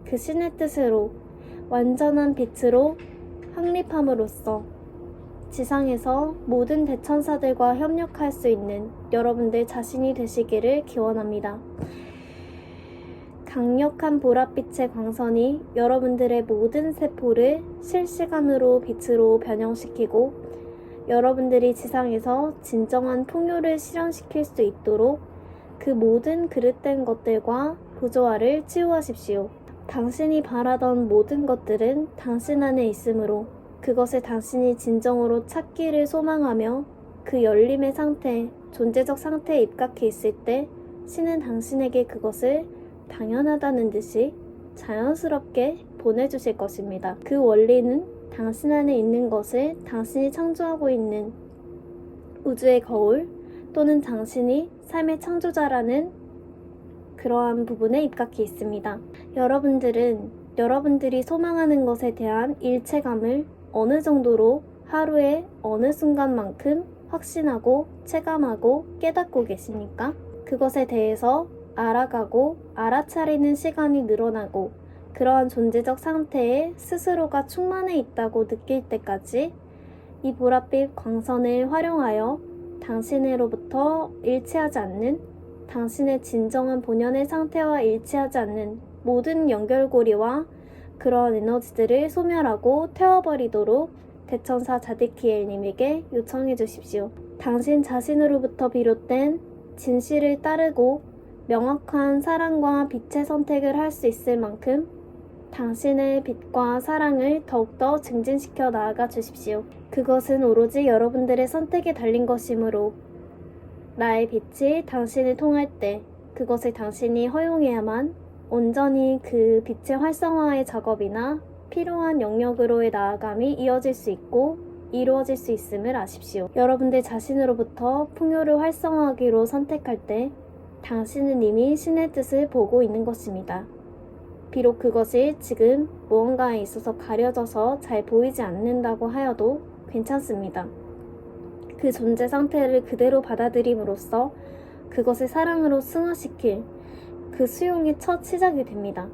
그 신의 뜻으로 완전한 빛으로 확립함으로써 지상에서 모든 대천사들과 협력할 수 있는 여러분들 자신이 되시기를 기원합니다. 강력한 보랏빛의 광선이 여러분들의 모든 세포를 실시간으로 빛으로 변형시키고 여러분들이 지상에서 진정한 풍요를 실현시킬 수 있도록 그 모든 그릇된 것들과 부조화를 치유하십시오. 당신이 바라던 모든 것들은 당신 안에 있으므로 그것을 당신이 진정으로 찾기를 소망하며 그 열림의 상태, 존재적 상태에 입각해 있을 때 신은 당신에게 그것을 당연하다는 듯이 자연스럽게 보내주실 것입니다. 그 원리는 당신 안에 있는 것을 당신이 창조하고 있는 우주의 거울 또는 당신이 삶의 창조자라는 그러한 부분에 입각해 있습니다. 여러분들이 소망하는 것에 대한 일체감을 어느 정도로 하루에 어느 순간만큼 확신하고 체감하고 깨닫고 계십니까? 그것에 대해서 알아가고 알아차리는 시간이 늘어나고 그러한 존재적 상태에 스스로가 충만해 있다고 느낄 때까지 이 보랏빛 광선을 활용하여 당신으로부터 일치하지 않는, 당신의 진정한 본연의 상태와 일치하지 않는 모든 연결고리와 그러한 에너지들을 소멸하고 태워버리도록 대천사 자디키엘님에게 요청해 주십시오. 당신 자신으로부터 비롯된 진실을 따르고 명확한 사랑과 빛의 선택을 할 수 있을 만큼 당신의 빛과 사랑을 더욱더 증진시켜 나아가 주십시오. 그것은 오로지 여러분들의 선택에 달린 것이므로 나의 빛이 당신을 통할 때 그것을 당신이 허용해야만 온전히 그 빛의 활성화의 작업이나 필요한 영역으로의 나아감이 이어질 수 있고 이루어질 수 있음을 아십시오. 여러분들 자신으로부터 풍요를 활성화하기로 선택할 때 당신은 이미 신의 뜻을 보고 있는 것입니다. 비록 그것이 지금 무언가에 있어서 가려져서 잘 보이지 않는다고 하여도 괜찮습니다. 그 존재 상태를 그대로 받아들임으로써 그것을 사랑으로 승화시킬 그 수용의 첫 시작이 됩니다.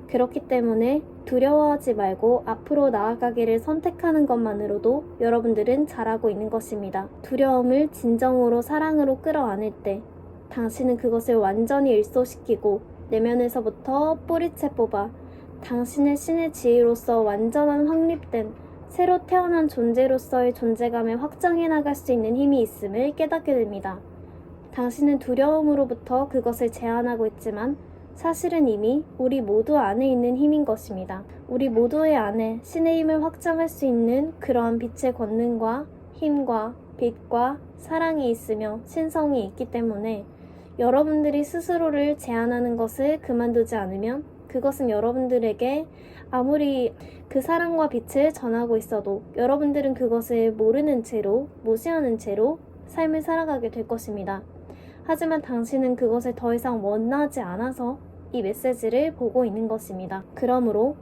그렇기 때문에 두려워하지 말고 앞으로 나아가기를 선택하는 것만으로도 여러분들은 잘하고 있는 것입니다. 두려움을 진정으로 사랑으로 끌어안을 때 당신은 그것을 완전히 일소시키고 내면에서부터 뿌리채 뽑아 당신의 신의 지위로서 완전한 확립된 새로 태어난 존재로서의 존재감을 확장해 나갈 수 있는 힘이 있음을 깨닫게 됩니다. 당신은 두려움으로부터 그것을 제한하고 있지만 사실은 이미 우리 모두 안에 있는 힘인 것입니다. 우리 모두의 안에 신의 힘을 확장할 수 있는 그러한 빛의 권능과 힘과 빛과 사랑이 있으며 신성이 있기 때문에 여러분들이 스스로를 제한하는 것을 그만두지 않으면 그것은 여러분들에게 아무리 그 사랑과 빛을 전하고 있어도 여러분들은 그것을 모르는 채로 무시하는 채로 삶을 살아가게 될 것입니다. 하지만 당신은 그것을 더 이상 원하지 않아서 이 메시지를 보고 있는 것입니다. 그러므로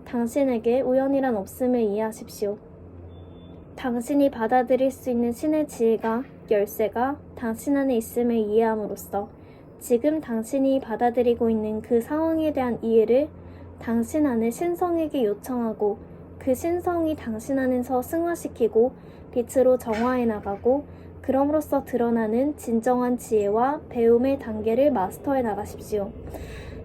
당신에게 우연이란 없음을 이해하십시오. 당신이 받아들일 수 있는 신의 지혜가, 열쇠가 당신 안에 있음을 이해함으로써 지금 당신이 받아들이고 있는 그 상황에 대한 이해를 당신 안에 신성에게 요청하고 그 신성이 당신 안에서 승화시키고 빛으로 정화해 나가고 그럼으로써 드러나는 진정한 지혜와 배움의 단계를 마스터해 나가십시오.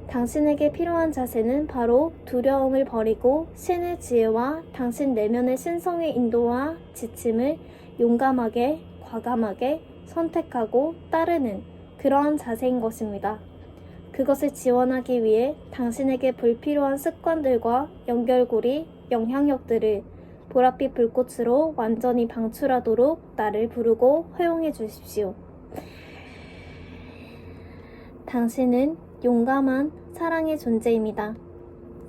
당신에게 필요한 자세는 바로 두려움을 버리고 신의 지혜와 당신 내면의 신성의 인도와 지침을 용감하게, 과감하게 선택하고 따르는 그러한 자세인 것입니다. 그것을 지원하기 위해 당신에게 불필요한 습관들과 연결고리, 영향력들을 보랏빛 불꽃으로 완전히 방출하도록 나를 부르고 허용해 주십시오. 당신은 용감한 사랑의 존재입니다.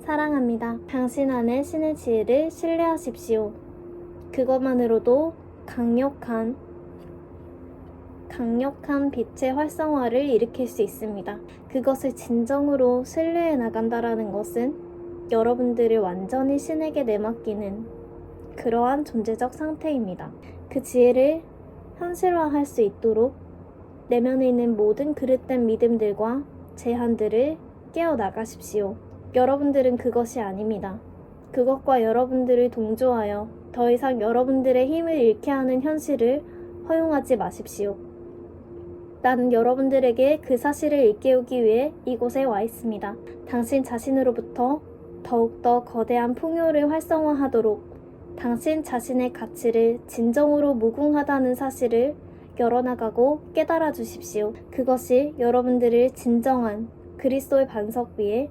사랑합니다. 당신 안에 신의 지혜를 신뢰하십시오. 그것만으로도 강력한 빛의 활성화를 일으킬 수 있습니다. 그것을 진정으로 신뢰해 나간다라는 것은 여러분들을 완전히 신에게 내맡기는 그러한 존재적 상태입니다. 그 지혜를 현실화할 수 있도록 내면에 있는 모든 그릇된 믿음들과 제한들을 깨어나가십시오. 여러분들은 그것이 아닙니다. 그것과 여러분들을 동조하여 더 이상 여러분들의 힘을 잃게 하는 현실을 허용하지 마십시오. 나는 여러분들에게 그 사실을 일깨우기 위해 이곳에 와 있습니다. 당신 자신으로부터 더욱더 거대한 풍요를 활성화하도록 당신 자신의 가치를 진정으로 무궁하다는 사실을 열어나가고 깨달아 주십시오. 그것이 여러분들을 진정한 그리스도의 반석 위에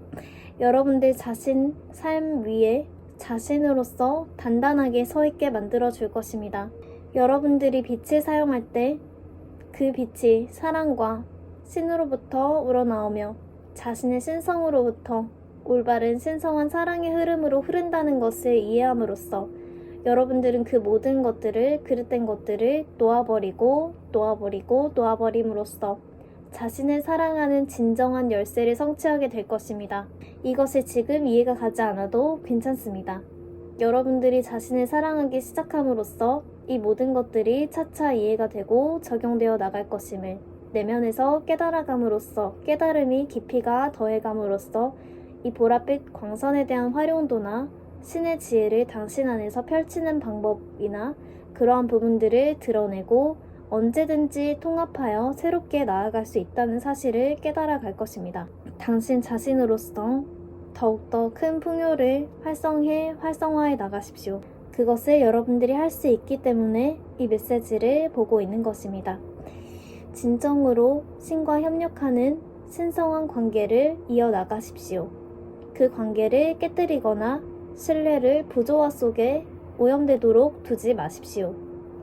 여러분들 자신 삶 위에 자신으로서 단단하게 서 있게 만들어 줄 것입니다. 여러분들이 빛을 사용할 때 그 빛이 사랑과 신으로부터 우러나오며 자신의 신성으로부터 올바른 신성한 사랑의 흐름으로 흐른다는 것을 이해함으로써 여러분들은 그 모든 것들을 그릇된 것들을 놓아버림으로써 자신을 사랑하는 진정한 열쇠를 성취하게 될 것입니다. 이것을 지금 이해가 가지 않아도 괜찮습니다. 여러분들이 자신을 사랑하기 시작함으로써 이 모든 것들이 차차 이해가 되고 적용되어 나갈 것임을 내면에서 깨달아감으로써 깨달음이 깊이가 더해감으로써 이 보랏빛 광선에 대한 활용도나 신의 지혜를 당신 안에서 펼치는 방법이나 그러한 부분들을 드러내고 언제든지 통합하여 새롭게 나아갈 수 있다는 사실을 깨달아 갈 것입니다. 당신 자신으로서 더욱더 큰 풍요를 활성화해 나가십시오. 그것을 여러분들이 할 수 있기 때문에 이 메시지를 보고 있는 것입니다. 진정으로 신과 협력하는 신성한 관계를 이어나가십시오. 그 관계를 깨뜨리거나 신뢰를 부조화 속에 오염되도록 두지 마십시오.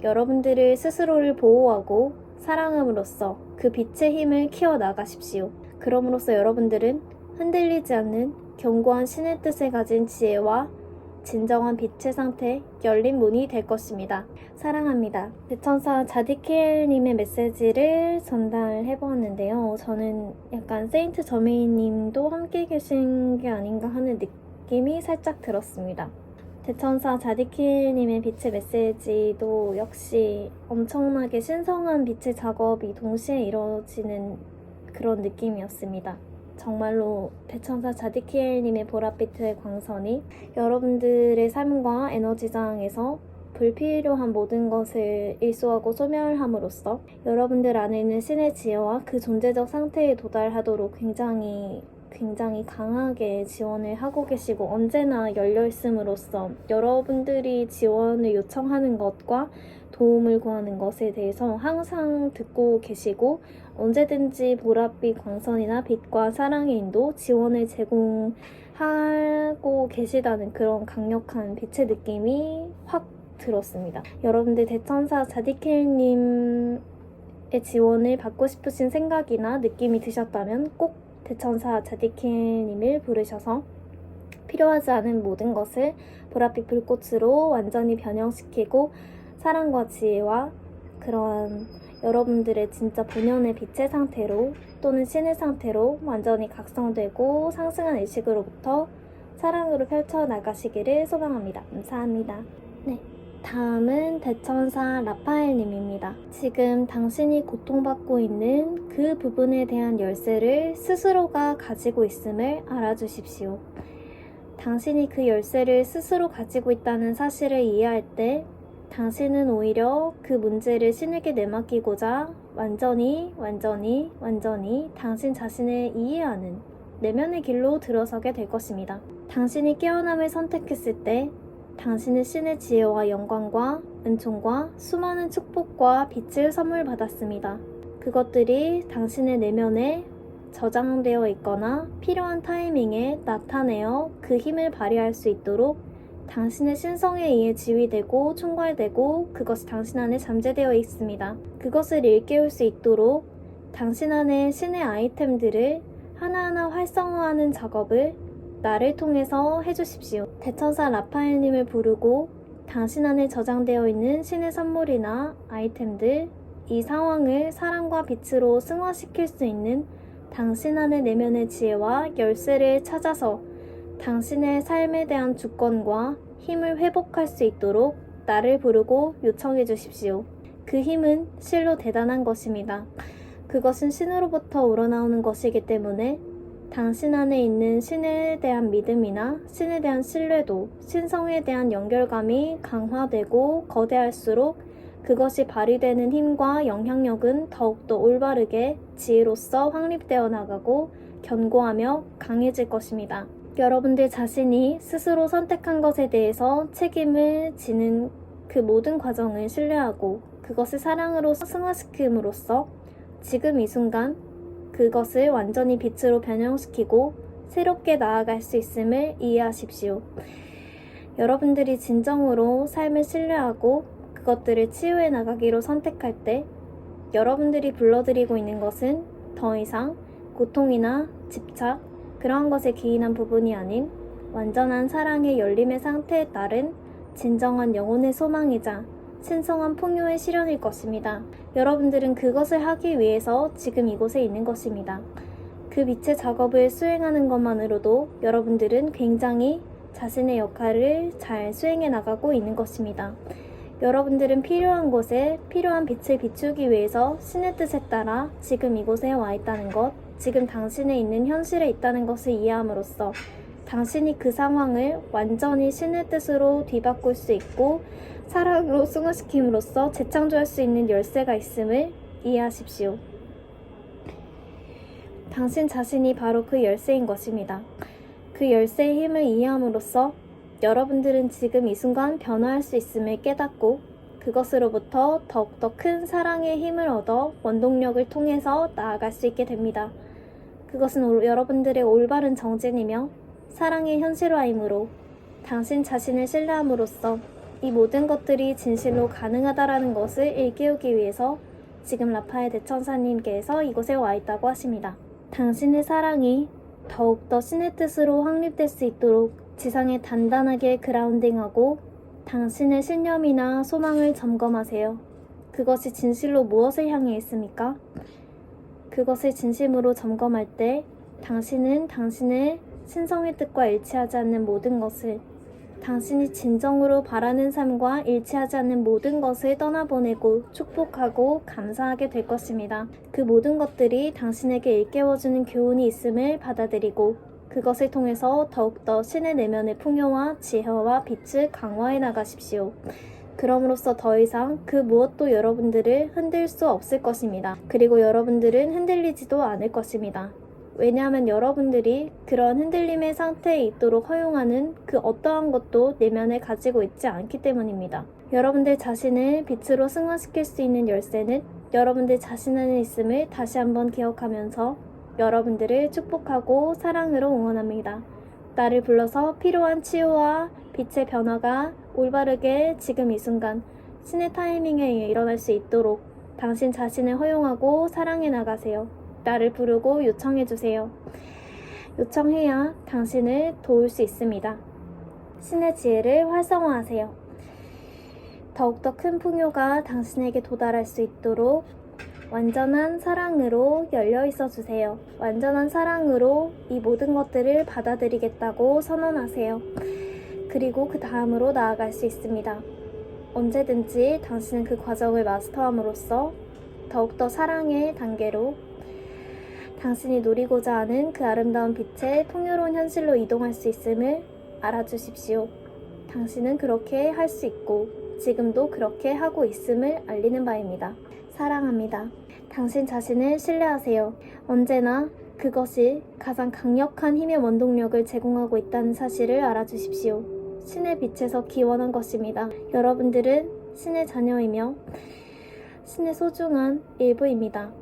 여러분들을 스스로를 보호하고 사랑함으로써 그 빛의 힘을 키워나가십시오. 그럼으로써 여러분들은 흔들리지 않는 견고한 신의 뜻을 가진 지혜와 진정한 빛의 상태, 열린 문이 될 것입니다. 사랑합니다. 대천사 자디키엘님의 메시지를 전달해보았는데요. 저는 약간 세인트 저메인님도 함께 계신 게 아닌가 하는 느낌이 살짝 들었습니다. 대천사 자디키엘님의 빛의 메시지도 역시 엄청나게 신성한 빛의 작업이 동시에 이루어지는 그런 느낌이었습니다. 정말로 대천사 자디키엘님의 보랏빛의 광선이 여러분들의 삶과 에너지장에서 불필요한 모든 것을 일소하고 소멸함으로써 여러분들 안에 있는 신의 지혜와 그 존재적 상태에 도달하도록 굉장히 강하게 지원을 하고 계시고 언제나 열려있음으로써 여러분들이 지원을 요청하는 것과 도움을 구하는 것에 대해서 항상 듣고 계시고 언제든지 보랏빛 광선이나 빛과 사랑의 인도, 지원을 제공하고 계시다는 그런 강력한 빛의 느낌이 확 들었습니다. 여러분들 대천사 자디케일님의 지원을 받고 싶으신 생각이나 느낌이 드셨다면 꼭 대천사 자디케일님을 부르셔서 필요하지 않은 모든 것을 보랏빛 불꽃으로 완전히 변형시키고 사랑과 지혜와 그러한 여러분들의 진짜 본연의 빛의 상태로 또는 신의 상태로 완전히 각성되고 상승한 의식으로부터 사랑으로 펼쳐나가시기를 소망합니다. 감사합니다. 네, 다음은 대천사 라파엘님입니다. 지금 당신이 고통받고 있는 그 부분에 대한 열쇠를 스스로가 가지고 있음을 알아주십시오. 당신이 그 열쇠를 스스로 가지고 있다는 사실을 이해할 때 당신은 오히려 그 문제를 신에게 내맡기고자 완전히 당신 자신을 이해하는 내면의 길로 들어서게 될 것입니다. 당신이 깨어남을 선택했을 때 당신은 신의 지혜와 영광과 은총과 수많은 축복과 빛을 선물 받았습니다. 그것들이 당신의 내면에 저장되어 있거나 필요한 타이밍에 나타내어 그 힘을 발휘할 수 있도록 당신의 신성에 의해 지휘되고 총괄되고 그것이 당신 안에 잠재되어 있습니다. 그것을 일깨울 수 있도록 당신 안에 신의 아이템들을 하나하나 활성화하는 작업을 나를 통해서 해주십시오. 대천사 라파엘님을 부르고 당신 안에 저장되어 있는 신의 선물이나 아이템들, 이 상황을 사랑과 빛으로 승화시킬 수 있는 당신 안의 내면의 지혜와 열쇠를 찾아서 당신의 삶에 대한 주권과 힘을 회복할 수 있도록 나를 부르고 요청해 주십시오. 그 힘은 실로 대단한 것입니다. 그것은 신으로부터 우러나오는 것이기 때문에 당신 안에 있는 신에 대한 믿음이나 신에 대한 신뢰도, 신성에 대한 연결감이 강화되고 거대할수록 그것이 발휘되는 힘과 영향력은 더욱더 올바르게 지혜로서 확립되어 나가고 견고하며 강해질 것입니다. 여러분들 자신이 스스로 선택한 것에 대해서 책임을 지는 그 모든 과정을 신뢰하고 그것을 사랑으로 승화시킴으로써 지금 이 순간 그것을 완전히 빛으로 변형시키고 새롭게 나아갈 수 있음을 이해하십시오. 여러분들이 진정으로 삶을 신뢰하고 그것들을 치유해 나가기로 선택할 때 여러분들이 불러들이고 있는 것은 더 이상 고통이나 집착, 그러한 것에 기인한 부분이 아닌 완전한 사랑의 열림의 상태에 따른 진정한 영혼의 소망이자 신성한 풍요의 실현일 것입니다. 여러분들은 그것을 하기 위해서 지금 이곳에 있는 것입니다. 그 빛의 작업을 수행하는 것만으로도 여러분들은 굉장히 자신의 역할을 잘 수행해 나가고 있는 것입니다. 여러분들은 필요한 곳에 필요한 빛을 비추기 위해서 신의 뜻에 따라 지금 이곳에 와 있다는 것, 지금 당신의 있는 현실에 있다는 것을 이해함으로써 당신이 그 상황을 완전히 신의 뜻으로 뒤바꿀 수 있고 사랑으로 승화시킴으로써 재창조할 수 있는 열쇠가 있음을 이해하십시오. 당신 자신이 바로 그 열쇠인 것입니다. 그 열쇠의 힘을 이해함으로써 여러분들은 지금 이 순간 변화할 수 있음을 깨닫고 그것으로부터 더욱더 큰 사랑의 힘을 얻어 원동력을 통해서 나아갈 수 있게 됩니다. 그것은 여러분들의 올바른 정진이며 사랑의 현실화이므로 당신 자신을 신뢰함으로써 이 모든 것들이 진실로 가능하다라는 것을 일깨우기 위해서 지금 라파엘 대천사님께서 이곳에 와 있다고 하십니다. 당신의 사랑이 더욱더 신의 뜻으로 확립될 수 있도록 지상에 단단하게 그라운딩하고 당신의 신념이나 소망을 점검하세요. 그것이 진실로 무엇을 향해 있습니까? 그것을 진심으로 점검할 때 당신은 당신의 신성의 뜻과 일치하지 않는 모든 것을, 당신이 진정으로 바라는 삶과 일치하지 않는 모든 것을 떠나보내고 축복하고 감사하게 될 것입니다. 그 모든 것들이 당신에게 일깨워주는 교훈이 있음을 받아들이고 그것을 통해서 더욱더 신의 내면의 풍요와 지혜와 빛을 강화해 나가십시오. 그럼으로써 더 이상 그 무엇도 여러분들을 흔들 수 없을 것입니다. 그리고 여러분들은 흔들리지도 않을 것입니다. 왜냐하면 여러분들이 그런 흔들림의 상태에 있도록 허용하는 그 어떠한 것도 내면에 가지고 있지 않기 때문입니다. 여러분들 자신을 빛으로 승화시킬 수 있는 열쇠는 여러분들 자신 안에 있음을 다시 한번 기억하면서 여러분들을 축복하고 사랑으로 응원합니다. 나를 불러서 필요한 치유와 빛의 변화가 올바르게 지금 이 순간 신의 타이밍에 일어날 수 있도록 당신 자신을 허용하고 사랑해 나가세요. 나를 부르고 요청해주세요. 요청해야 당신을 도울 수 있습니다. 신의 지혜를 활성화하세요. 더욱더 큰 풍요가 당신에게 도달할 수 있도록 완전한 사랑으로 열려 있어 주세요. 완전한 사랑으로 이 모든 것들을 받아들이겠다고 선언하세요. 그리고 그 다음으로 나아갈 수 있습니다. 언제든지 당신은 그 과정을 마스터함으로써 더욱더 사랑의 단계로 당신이 누리고자 하는 그 아름다운 빛의 풍요로운 현실로 이동할 수 있음을 알아주십시오. 당신은 그렇게 할 수 있고 지금도 그렇게 하고 있음을 알리는 바입니다. 사랑합니다. 당신 자신을 신뢰하세요. 언제나 그것이 가장 강력한 힘의 원동력을 제공하고 있다는 사실을 알아주십시오. 신의 빛에서 기원한 것입니다. 여러분들은 신의 자녀이며 신의 소중한 일부입니다.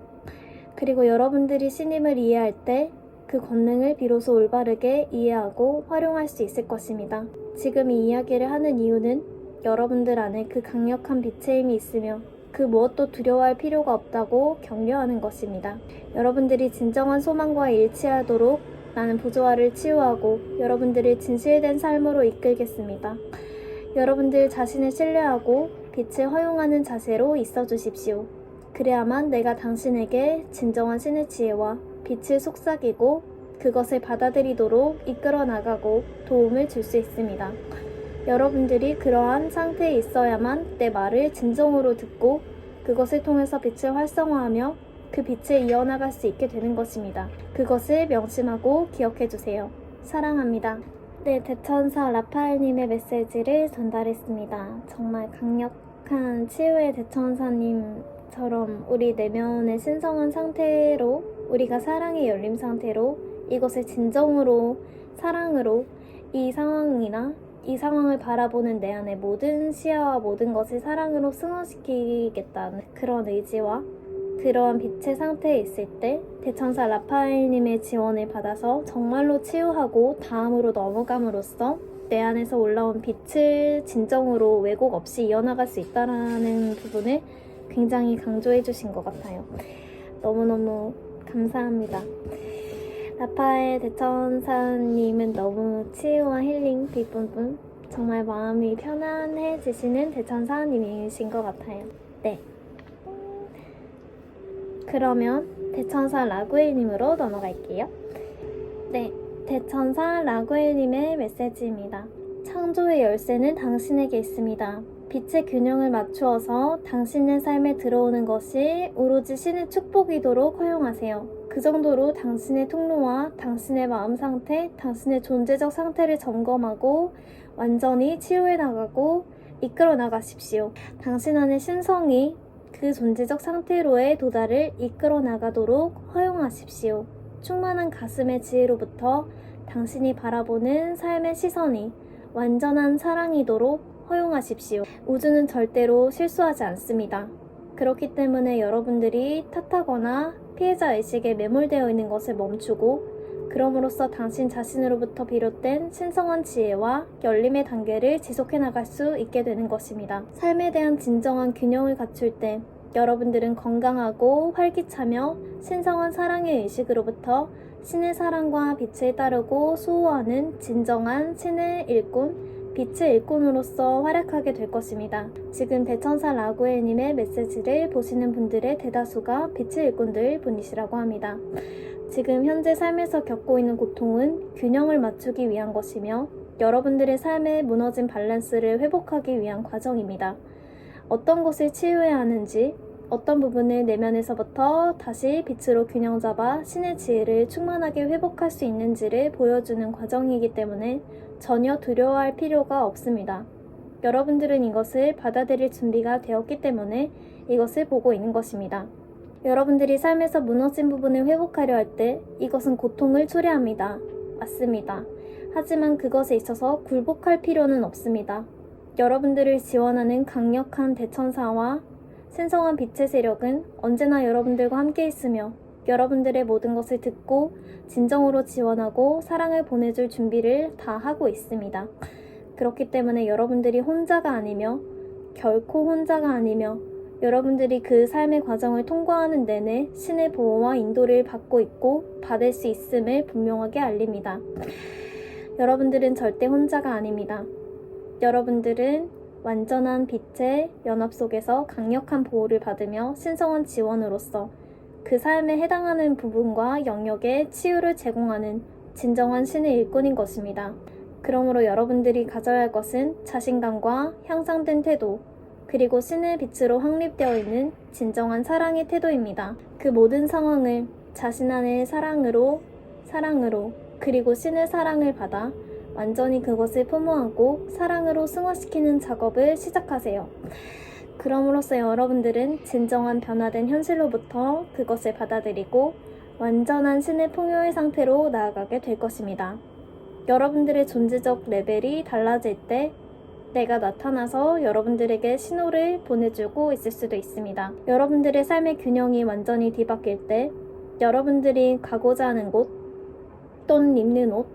그리고 여러분들이 신임을 이해할 때 그 권능을 비로소 올바르게 이해하고 활용할 수 있을 것입니다. 지금 이 이야기를 하는 이유는 여러분들 안에 그 강력한 빛의 힘이 있으며 그 무엇도 두려워할 필요가 없다고 격려하는 것입니다. 여러분들이 진정한 소망과 일치하도록 나는 부조화를 치유하고 여러분들을 진실된 삶으로 이끌겠습니다. 여러분들 자신을 신뢰하고 빛을 허용하는 자세로 있어 주십시오. 그래야만 내가 당신에게 진정한 신의 지혜와 빛을 속삭이고 그것을 받아들이도록 이끌어 나가고 도움을 줄 수 있습니다. 여러분들이 그러한 상태에 있어야만 내 말을 진정으로 듣고 그것을 통해서 빛을 활성화하며 그 빛을 이어나갈 수 있게 되는 것입니다. 그것을 명심하고 기억해 주세요. 사랑합니다. 네, 대천사 라파엘님의 메시지를 전달했습니다. 정말 강력한 치유의 대천사님처럼 우리 내면의 신성한 상태로 우리가 사랑의 열림 상태로 이것을 진정으로 사랑으로 이 상황이나 이 상황을 바라보는 내 안의 모든 시야와 모든 것을 사랑으로 승화시키겠다는 그런 의지와 그러한 빛의 상태에 있을 때 대천사 라파엘님의 지원을 받아서 정말로 치유하고 다음으로 넘어감으로써 내 안에서 올라온 빛을 진정으로 왜곡 없이 이어나갈 수 있다는 부분을 굉장히 강조해 주신 것 같아요. 너무너무 감사합니다. 라파엘 대천사님은 너무 치유와 힐링 뒷부분 정말 마음이 편안해지시는 대천사님이신 것 같아요. 네. 그러면 대천사 라구엘님으로 넘어갈게요. 네. 대천사 라구엘님의 메시지입니다. 창조의 열쇠는 당신에게 있습니다. 빛의 균형을 맞추어서 당신의 삶에 들어오는 것이 오로지 신의 축복이도록 허용하세요. 그 정도로 당신의 통로와 당신의 마음 상태, 당신의 존재적 상태를 점검하고 완전히 치유해 나가고 이끌어 나가십시오. 당신 안의 신성이 그 존재적 상태로의 도달을 이끌어 나가도록 허용하십시오. 충만한 가슴의 지혜로부터 당신이 바라보는 삶의 시선이 완전한 사랑이도록 허용하십시오. 우주는 절대로 실수하지 않습니다. 그렇기 때문에 여러분들이 탓하거나 피해자 의식에 매몰되어 있는 것을 멈추고 그럼으로써 당신 자신으로부터 비롯된 신성한 지혜와 열림의 단계를 지속해 나갈 수 있게 되는 것입니다. 삶에 대한 진정한 균형을 갖출 때 여러분들은 건강하고 활기차며 신성한 사랑의 의식으로부터 신의 사랑과 빛을 따르고 수호하는 진정한 신의 일꾼, 빛의 일꾼으로서 활약하게 될 것입니다. 지금 대천사 라구엘님의 메시지를 보시는 분들의 대다수가 빛의 일꾼들 분이시라고 합니다. 지금 현재 삶에서 겪고 있는 고통은 균형을 맞추기 위한 것이며 여러분들의 삶의 무너진 밸런스를 회복하기 위한 과정입니다. 어떤 것을 치유해야 하는지, 어떤 부분을 내면에서부터 다시 빛으로 균형 잡아 신의 지혜를 충만하게 회복할 수 있는지를 보여주는 과정이기 때문에 전혀 두려워할 필요가 없습니다. 여러분들은 이것을 받아들일 준비가 되었기 때문에 이것을 보고 있는 것입니다. 여러분들이 삶에서 무너진 부분을 회복하려 할 때 이것은 고통을 초래합니다. 맞습니다. 하지만 그것에 있어서 굴복할 필요는 없습니다. 여러분들을 지원하는 강력한 대천사와 신성한 빛의 세력은 언제나 여러분들과 함께 있으며 여러분들의 모든 것을 듣고 진정으로 지원하고 사랑을 보내줄 준비를 다 하고 있습니다. 그렇기 때문에 여러분들이 혼자가 아니며 결코 혼자가 아니며 여러분들이 그 삶의 과정을 통과하는 내내 신의 보호와 인도를 받고 있고 받을 수 있음을 분명하게 알립니다. 여러분들은 절대 혼자가 아닙니다. 여러분들은 완전한 빛의 연합 속에서 강력한 보호를 받으며 신성한 지원으로서 그 삶에 해당하는 부분과 영역에 치유를 제공하는 진정한 신의 일꾼인 것입니다. 그러므로 여러분들이 가져야 할 것은 자신감과 향상된 태도, 그리고 신의 빛으로 확립되어 있는 진정한 사랑의 태도입니다. 그 모든 상황을 자신 안의 사랑으로 그리고 신의 사랑을 받아 완전히 그것을 품어안고 사랑으로 승화시키는 작업을 시작하세요. 그럼으로써 여러분들은 진정한 변화된 현실로부터 그것을 받아들이고 완전한 신의 풍요의 상태로 나아가게 될 것입니다. 여러분들의 존재적 레벨이 달라질 때 내가 나타나서 여러분들에게 신호를 보내주고 있을 수도 있습니다. 여러분들의 삶의 균형이 완전히 뒤바뀔 때 여러분들이 가고자 하는 곳, 또는 입는 옷,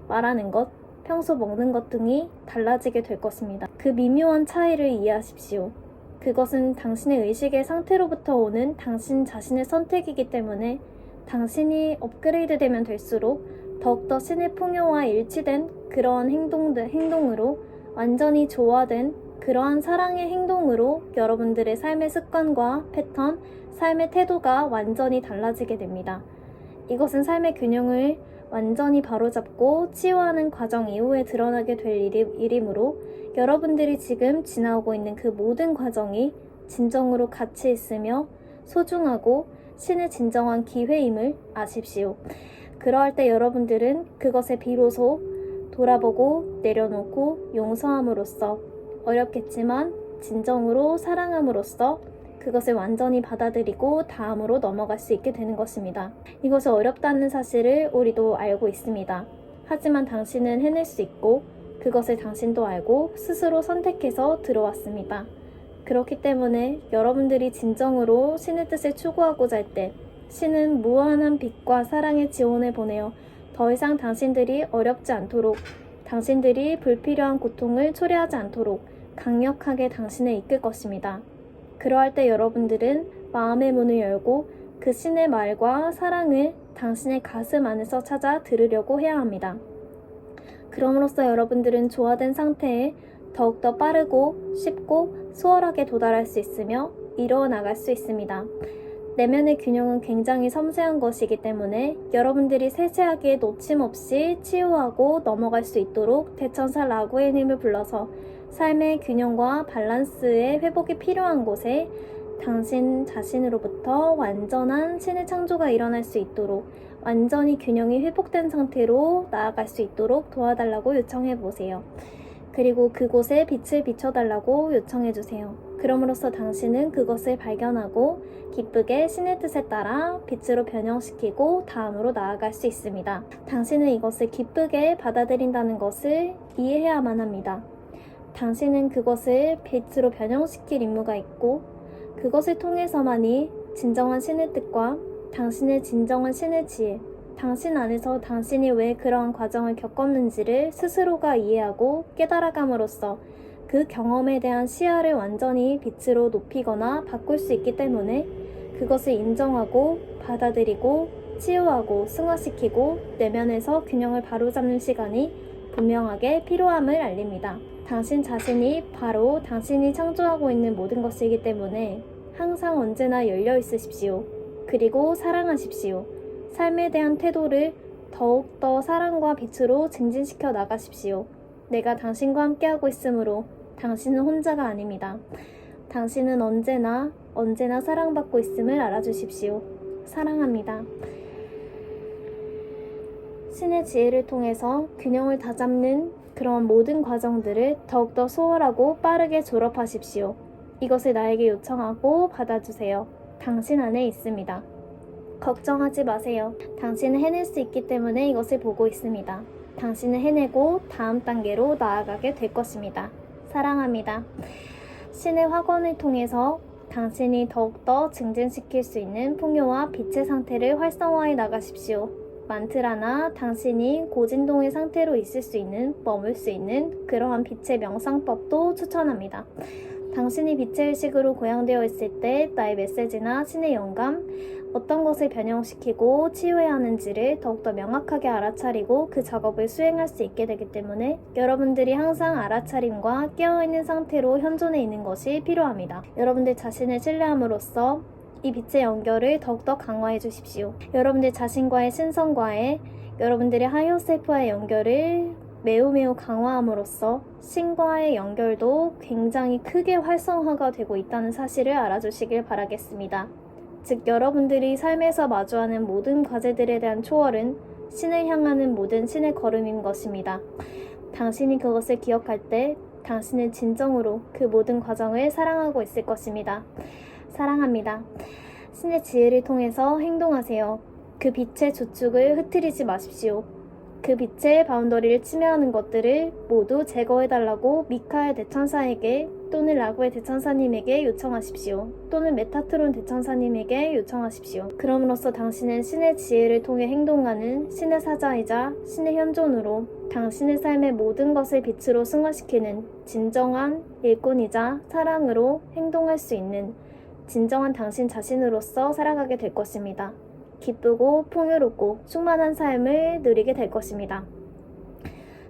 말하는 것, 평소 먹는 것 등이 달라지게 될 것입니다. 그 미묘한 차이를 이해하십시오. 그것은 당신의 의식의 상태로부터 오는 당신 자신의 선택이기 때문에 당신이 업그레이드 되면 될수록 더욱더 신의 풍요와 일치된 그러한 행동으로 완전히 조화된 그러한 사랑의 행동으로 여러분들의 삶의 습관과 패턴, 삶의 태도가 완전히 달라지게 됩니다. 이것은 삶의 균형을 완전히 바로잡고 치유하는 과정 이후에 드러나게 될 일이므로 여러분들이 지금 지나오고 있는 그 모든 과정이 진정으로 가치 있으며 소중하고 신의 진정한 기회임을 아십시오. 그러할 때 여러분들은 그것에 비로소 돌아보고 내려놓고 용서함으로써 어렵겠지만 진정으로 사랑함으로써 그것을 완전히 받아들이고 다음으로 넘어갈 수 있게 되는 것입니다. 이것이 어렵다는 사실을 우리도 알고 있습니다. 하지만 당신은 해낼 수 있고 그것을 당신도 알고 스스로 선택해서 들어왔습니다. 그렇기 때문에 여러분들이 진정으로 신의 뜻을 추구하고자 할 때 신은 무한한 빛과 사랑의 지원을 보내어 더 이상 당신들이 어렵지 않도록, 당신들이 불필요한 고통을 초래하지 않도록 강력하게 당신을 이끌 것입니다. 그러할 때 여러분들은 마음의 문을 열고 그 신의 말과 사랑을 당신의 가슴 안에서 찾아 들으려고 해야 합니다. 그럼으로써 여러분들은 조화된 상태에 더욱더 빠르고 쉽고 수월하게 도달할 수 있으며 이루어 나갈 수 있습니다. 내면의 균형은 굉장히 섬세한 것이기 때문에 여러분들이 세세하게 놓침 없이 치유하고 넘어갈 수 있도록 대천사 라구의 힘을 불러서 삶의 균형과 밸런스의 회복이 필요한 곳에 당신 자신으로부터 완전한 신의 창조가 일어날 수 있도록 완전히 균형이 회복된 상태로 나아갈 수 있도록 도와달라고 요청해보세요. 그리고 그곳에 빛을 비춰달라고 요청해주세요. 그럼으로써 당신은 그것을 발견하고 기쁘게 신의 뜻에 따라 빛으로 변형시키고 다음으로 나아갈 수 있습니다. 당신은 이것을 기쁘게 받아들인다는 것을 이해해야만 합니다. 당신은 그것을 빛으로 변형시킬 임무가 있고 그것을 통해서만이 진정한 신의 뜻과 당신의 진정한 신의 지혜, 당신 안에서 당신이 왜 그러한 과정을 겪었는지를 스스로가 이해하고 깨달아감으로써 그 경험에 대한 시야를 완전히 빛으로 높이거나 바꿀 수 있기 때문에 그것을 인정하고 받아들이고 치유하고 승화시키고 내면에서 균형을 바로잡는 시간이 분명하게 필요함을 알립니다. 당신 자신이 바로 당신이 창조하고 있는 모든 것이기 때문에 항상 언제나 열려 있으십시오. 그리고 사랑하십시오. 삶에 대한 태도를 더욱더 사랑과 빛으로 증진시켜 나가십시오. 내가 당신과 함께하고 있으므로 당신은 혼자가 아닙니다. 당신은 언제나 사랑받고 있음을 알아주십시오. 사랑합니다. 신의 지혜를 통해서 균형을 다잡는 그런 모든 과정들을 더욱더 수월하고 빠르게 졸업하십시오. 이것을 나에게 요청하고 받아주세요. 당신 안에 있습니다. 걱정하지 마세요. 당신은 해낼 수 있기 때문에 이것을 보고 있습니다. 당신은 해내고 다음 단계로 나아가게 될 것입니다. 사랑합니다. 신의 확언을 통해서 당신이 더욱더 증진시킬 수 있는 풍요와 빛의 상태를 활성화해 나가십시오. 만트라나 당신이 고진동의 상태로 있을 수 있는, 머물 수 있는 그러한 빛의 명상법도 추천합니다. 당신이 빛의 의식으로 고양되어 있을 때 나의 메시지나 신의 영감, 어떤 것을 변형시키고 치유해야 하는지를 더욱더 명확하게 알아차리고 그 작업을 수행할 수 있게 되기 때문에 여러분들이 항상 알아차림과 깨어있는 상태로 현존해 있는 것이 필요합니다. 여러분들 자신을 신뢰함으로써 이 빛의 연결을 더욱더 강화해 주십시오. 여러분들 자신과의 신성과의 여러분들의 하이어 셀프와의 연결을 매우 강화함으로써 신과의 연결도 굉장히 크게 활성화가 되고 있다는 사실을 알아주시길 바라겠습니다. 즉 여러분들이 삶에서 마주하는 모든 과제들에 대한 초월은 신을 향하는 모든 신의 걸음인 것입니다. 당신이 그것을 기억할 때 당신은 진정으로 그 모든 과정을 사랑하고 있을 것입니다. 사랑합니다. 신의 지혜를 통해서 행동하세요. 그 빛의 주축을 흐트리지 마십시오. 그 빛의 바운더리를 침해하는 것들을 모두 제거해달라고 미카엘 대천사에게 또는 라구의 대천사님에게 요청하십시오. 또는 메타트론 대천사님에게 요청하십시오. 그럼으로써 당신은 신의 지혜를 통해 행동하는 신의 사자이자 신의 현존으로 당신의 삶의 모든 것을 빛으로 승화시키는 진정한 일꾼이자 사랑으로 행동할 수 있는 진정한 당신 자신으로서 살아가게 될 것입니다. 기쁘고 풍요롭고 충만한 삶을 누리게 될 것입니다.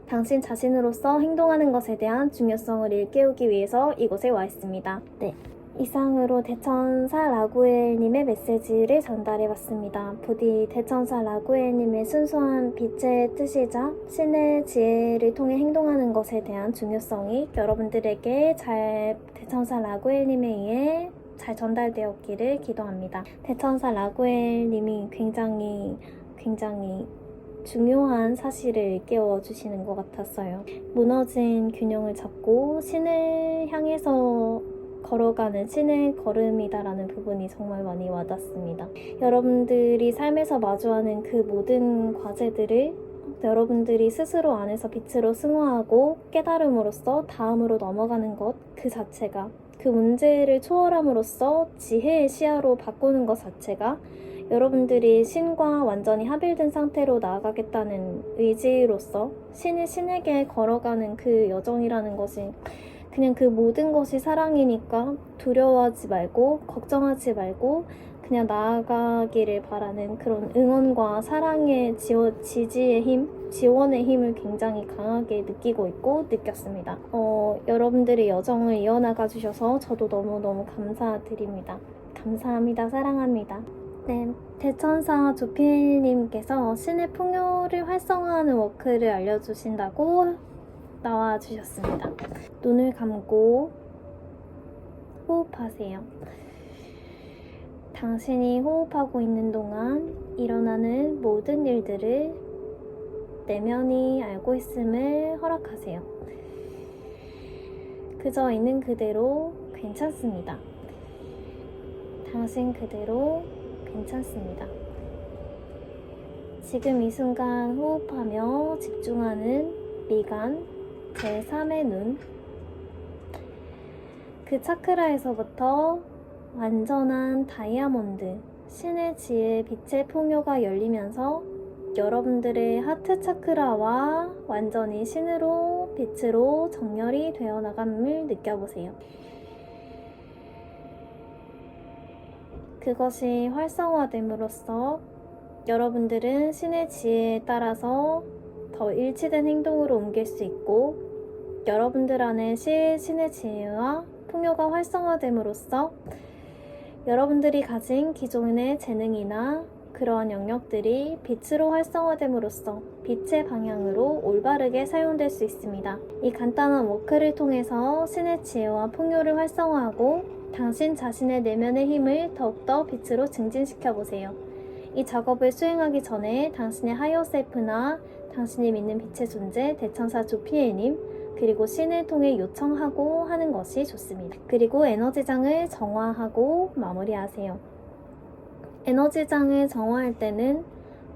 당신 자신으로서 행동하는 것에 대한 중요성을 일깨우기 위해서 이곳에 와 있습니다. 네, 이상으로 대천사 라구엘님의 메시지를 전달해봤습니다. 부디 대천사 라구엘님의 순수한 빛의 뜻이자 신의 지혜를 통해 행동하는 것에 대한 중요성이 여러분들에게 대천사 라구엘님에 의해 잘 전달되었기를 기도합니다. 대천사 라구엘님이 굉장히 중요한 사실을 깨워주시는 것 같았어요. 무너진 균형을 잡고 신을 향해서 걸어가는 신의 걸음이다라는 부분이 정말 많이 와닿습니다. 여러분들이 삶에서 마주하는 그 모든 과제들을 여러분들이 스스로 안에서 빛으로 승화하고 깨달음으로써 다음으로 넘어가는 것 그 자체가 그 문제를 초월함으로써 지혜의 시야로 바꾸는 것 자체가 여러분들이 신과 완전히 합일된 상태로 나아가겠다는 의지로서 신이 신에게 걸어가는 그 여정이라는 것이 그냥 그 모든 것이 사랑이니까 두려워하지 말고 걱정하지 말고 그냥 나아가기를 바라는 그런 응원과 사랑의 지지의 힘, 지원의 힘을 굉장히 강하게 느끼고 있고 느꼈습니다. 여러분들의 여정을 이어나가 주셔서 저도 너무너무 감사드립니다. 감사합니다. 사랑합니다. 네, 대천사 조필님께서 신의 풍요를 활성화하는 워크를 알려주신다고 나와주셨습니다. 눈을 감고 호흡하세요. 당신이 호흡하고 있는 동안 일어나는 모든 일들을 내면이 알고 있음을 허락하세요. 그저 있는 그대로 괜찮습니다. 당신 그대로 괜찮습니다. 지금 이 순간 호흡하며 집중하는 미간 제3의 눈, 그 차크라에서부터 완전한 다이아몬드, 신의 지혜 빛의 풍요가 열리면서 여러분들의 하트 차크라와 완전히 신으로 빛으로 정렬이 되어 나감을 느껴보세요. 그것이 활성화됨으로써 여러분들은 신의 지혜에 따라서 더 일치된 행동으로 옮길 수 있고, 여러분들 안에 신의 지혜와 풍요가 활성화됨으로써 여러분들이 가진 기존의 재능이나 그러한 영역들이 빛으로 활성화됨으로써 빛의 방향으로 올바르게 사용될 수 있습니다. 이 간단한 워크를 통해서 신의 지혜와 풍요를 활성화하고 당신 자신의 내면의 힘을 더욱더 빛으로 증진시켜 보세요. 이 작업을 수행하기 전에 당신의 하이어 셀프나 당신이 믿는 빛의 존재, 대천사 조피엘님, 그리고 신을 통해 요청하고 하는 것이 좋습니다. 그리고 에너지장을 정화하고 마무리하세요. 에너지장을 정화할 때는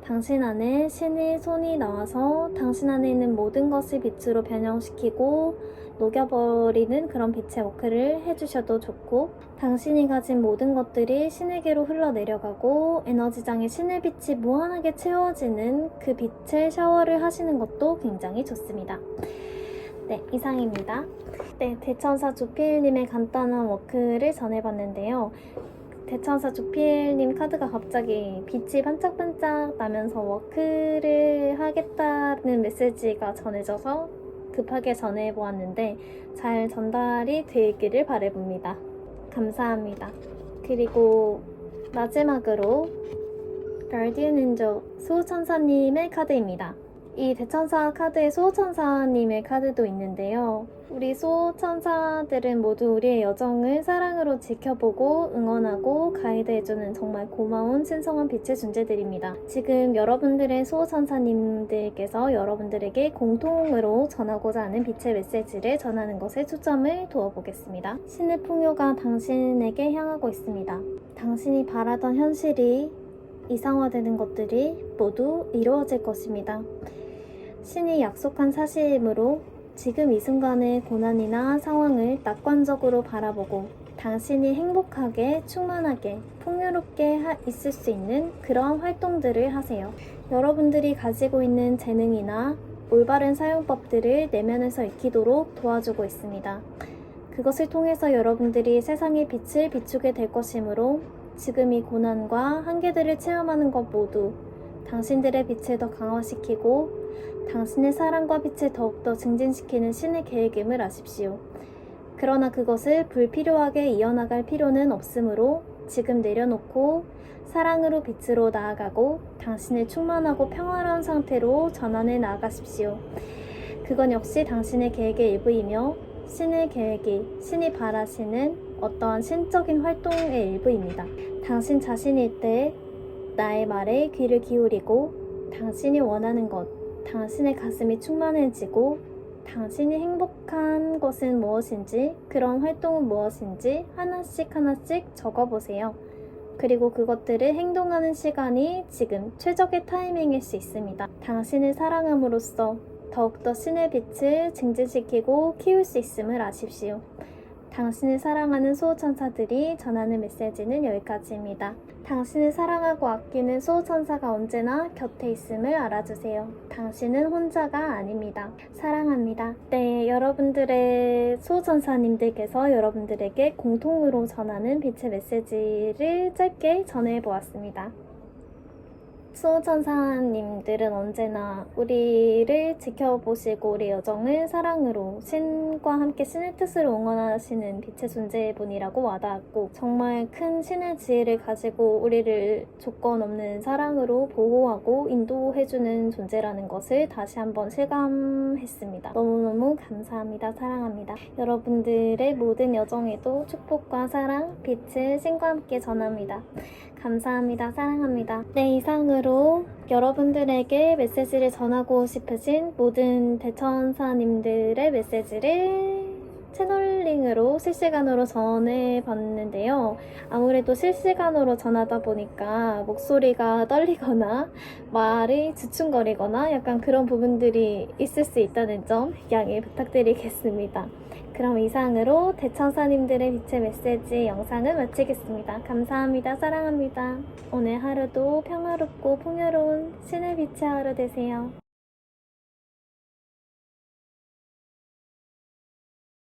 당신 안에 신의 손이 나와서 당신 안에 있는 모든 것을 빛으로 변형시키고 녹여버리는 그런 빛의 워크를 해주셔도 좋고, 당신이 가진 모든 것들이 신에게로 흘러내려가고 에너지장에 신의 빛이 무한하게 채워지는 그 빛의 샤워를 하시는 것도 굉장히 좋습니다. 네, 이상입니다. 네, 대천사 조필님의 간단한 워크를 전해봤는데요. 대천사 조필님 카드가 갑자기 빛이 반짝반짝 나면서 워크를 하겠다는 메시지가 전해져서 급하게 전해보았는데 잘 전달이 되기를 바라봅니다. 감사합니다. 그리고 마지막으로 가디언 엔저 수호천사님의 카드입니다. 이 대천사 카드에 수호천사님의 카드도 있는데요. 우리 수호천사들은 모두 우리의 여정을 사랑으로 지켜보고 응원하고 가이드해주는 정말 고마운 신성한 빛의 존재들입니다. 지금 여러분들의 수호천사님들께서 여러분들에게 공통으로 전하고자 하는 빛의 메시지를 전하는 것에 초점을 두어보겠습니다. 신의 풍요가 당신에게 향하고 있습니다. 당신이 바라던 현실이 이상화되는 것들이 모두 이루어질 것입니다. 신이 약속한 사실이므로 지금 이 순간의 고난이나 상황을 낙관적으로 바라보고 당신이 행복하게, 충만하게, 풍요롭게 있을 수 있는 그러한 활동들을 하세요. 여러분들이 가지고 있는 재능이나 올바른 사용법들을 내면에서 익히도록 도와주고 있습니다. 그것을 통해서 여러분들이 세상의 빛을 비추게 될 것이므로 지금 이 고난과 한계들을 체험하는 것 모두 당신들의 빛을 더 강화시키고 당신의 사랑과 빛을 더욱더 증진시키는 신의 계획임을 아십시오. 그러나 그것을 불필요하게 이어나갈 필요는 없으므로 지금 내려놓고 사랑으로 빛으로 나아가고 당신의 충만하고 평화로운 상태로 전환해 나아가십시오. 그건 역시 당신의 계획의 일부이며 신의 계획이 신이 바라시는 어떠한 신적인 활동의 일부입니다. 당신 자신일 때 나의 말에 귀를 기울이고 당신이 원하는 것, 당신의 가슴이 충만해지고 당신이 행복한 것은 무엇인지, 그런 활동은 무엇인지 하나씩 하나씩 적어보세요. 그리고 그것들을 행동하는 시간이 지금 최적의 타이밍일 수 있습니다. 당신을 사랑함으로써 더욱더 신의 빛을 증진시키고 키울 수 있음을 아십시오. 당신을 사랑하는 수호천사들이 전하는 메시지는 여기까지입니다. 당신을 사랑하고 아끼는 수호천사가 언제나 곁에 있음을 알아주세요. 당신은 혼자가 아닙니다. 사랑합니다. 네, 여러분들의 수호천사님들께서 여러분들에게 공통으로 전하는 빛의 메시지를 짧게 전해보았습니다. 수호천사님들은 언제나 우리를 지켜보시고 우리 여정을 사랑으로 신과 함께 신의 뜻을 응원하시는 빛의 존재분이라고 와닿았고 정말 큰 신의 지혜를 가지고 우리를 조건 없는 사랑으로 보호하고 인도해주는 존재라는 것을 다시 한번 실감했습니다. 너무너무 감사합니다. 사랑합니다. 여러분들의 모든 여정에도 축복과 사랑, 빛을 신과 함께 전합니다. 감사합니다. 사랑합니다. 네, 이상으로 여러분들에게 메시지를 전하고 싶으신 모든 대천사님들의 메시지를 채널링으로 실시간으로 전해봤는데요. 아무래도 실시간으로 전하다 보니까 목소리가 떨리거나 말이 주춤거리거나 약간 그런 부분들이 있을 수 있다는 점 양해 부탁드리겠습니다. 그럼 이상으로 대천사님들의 빛의 메시지 영상을 마치겠습니다. 감사합니다. 사랑합니다. 오늘 하루도 평화롭고 풍요로운 신의 빛의 하루 되세요.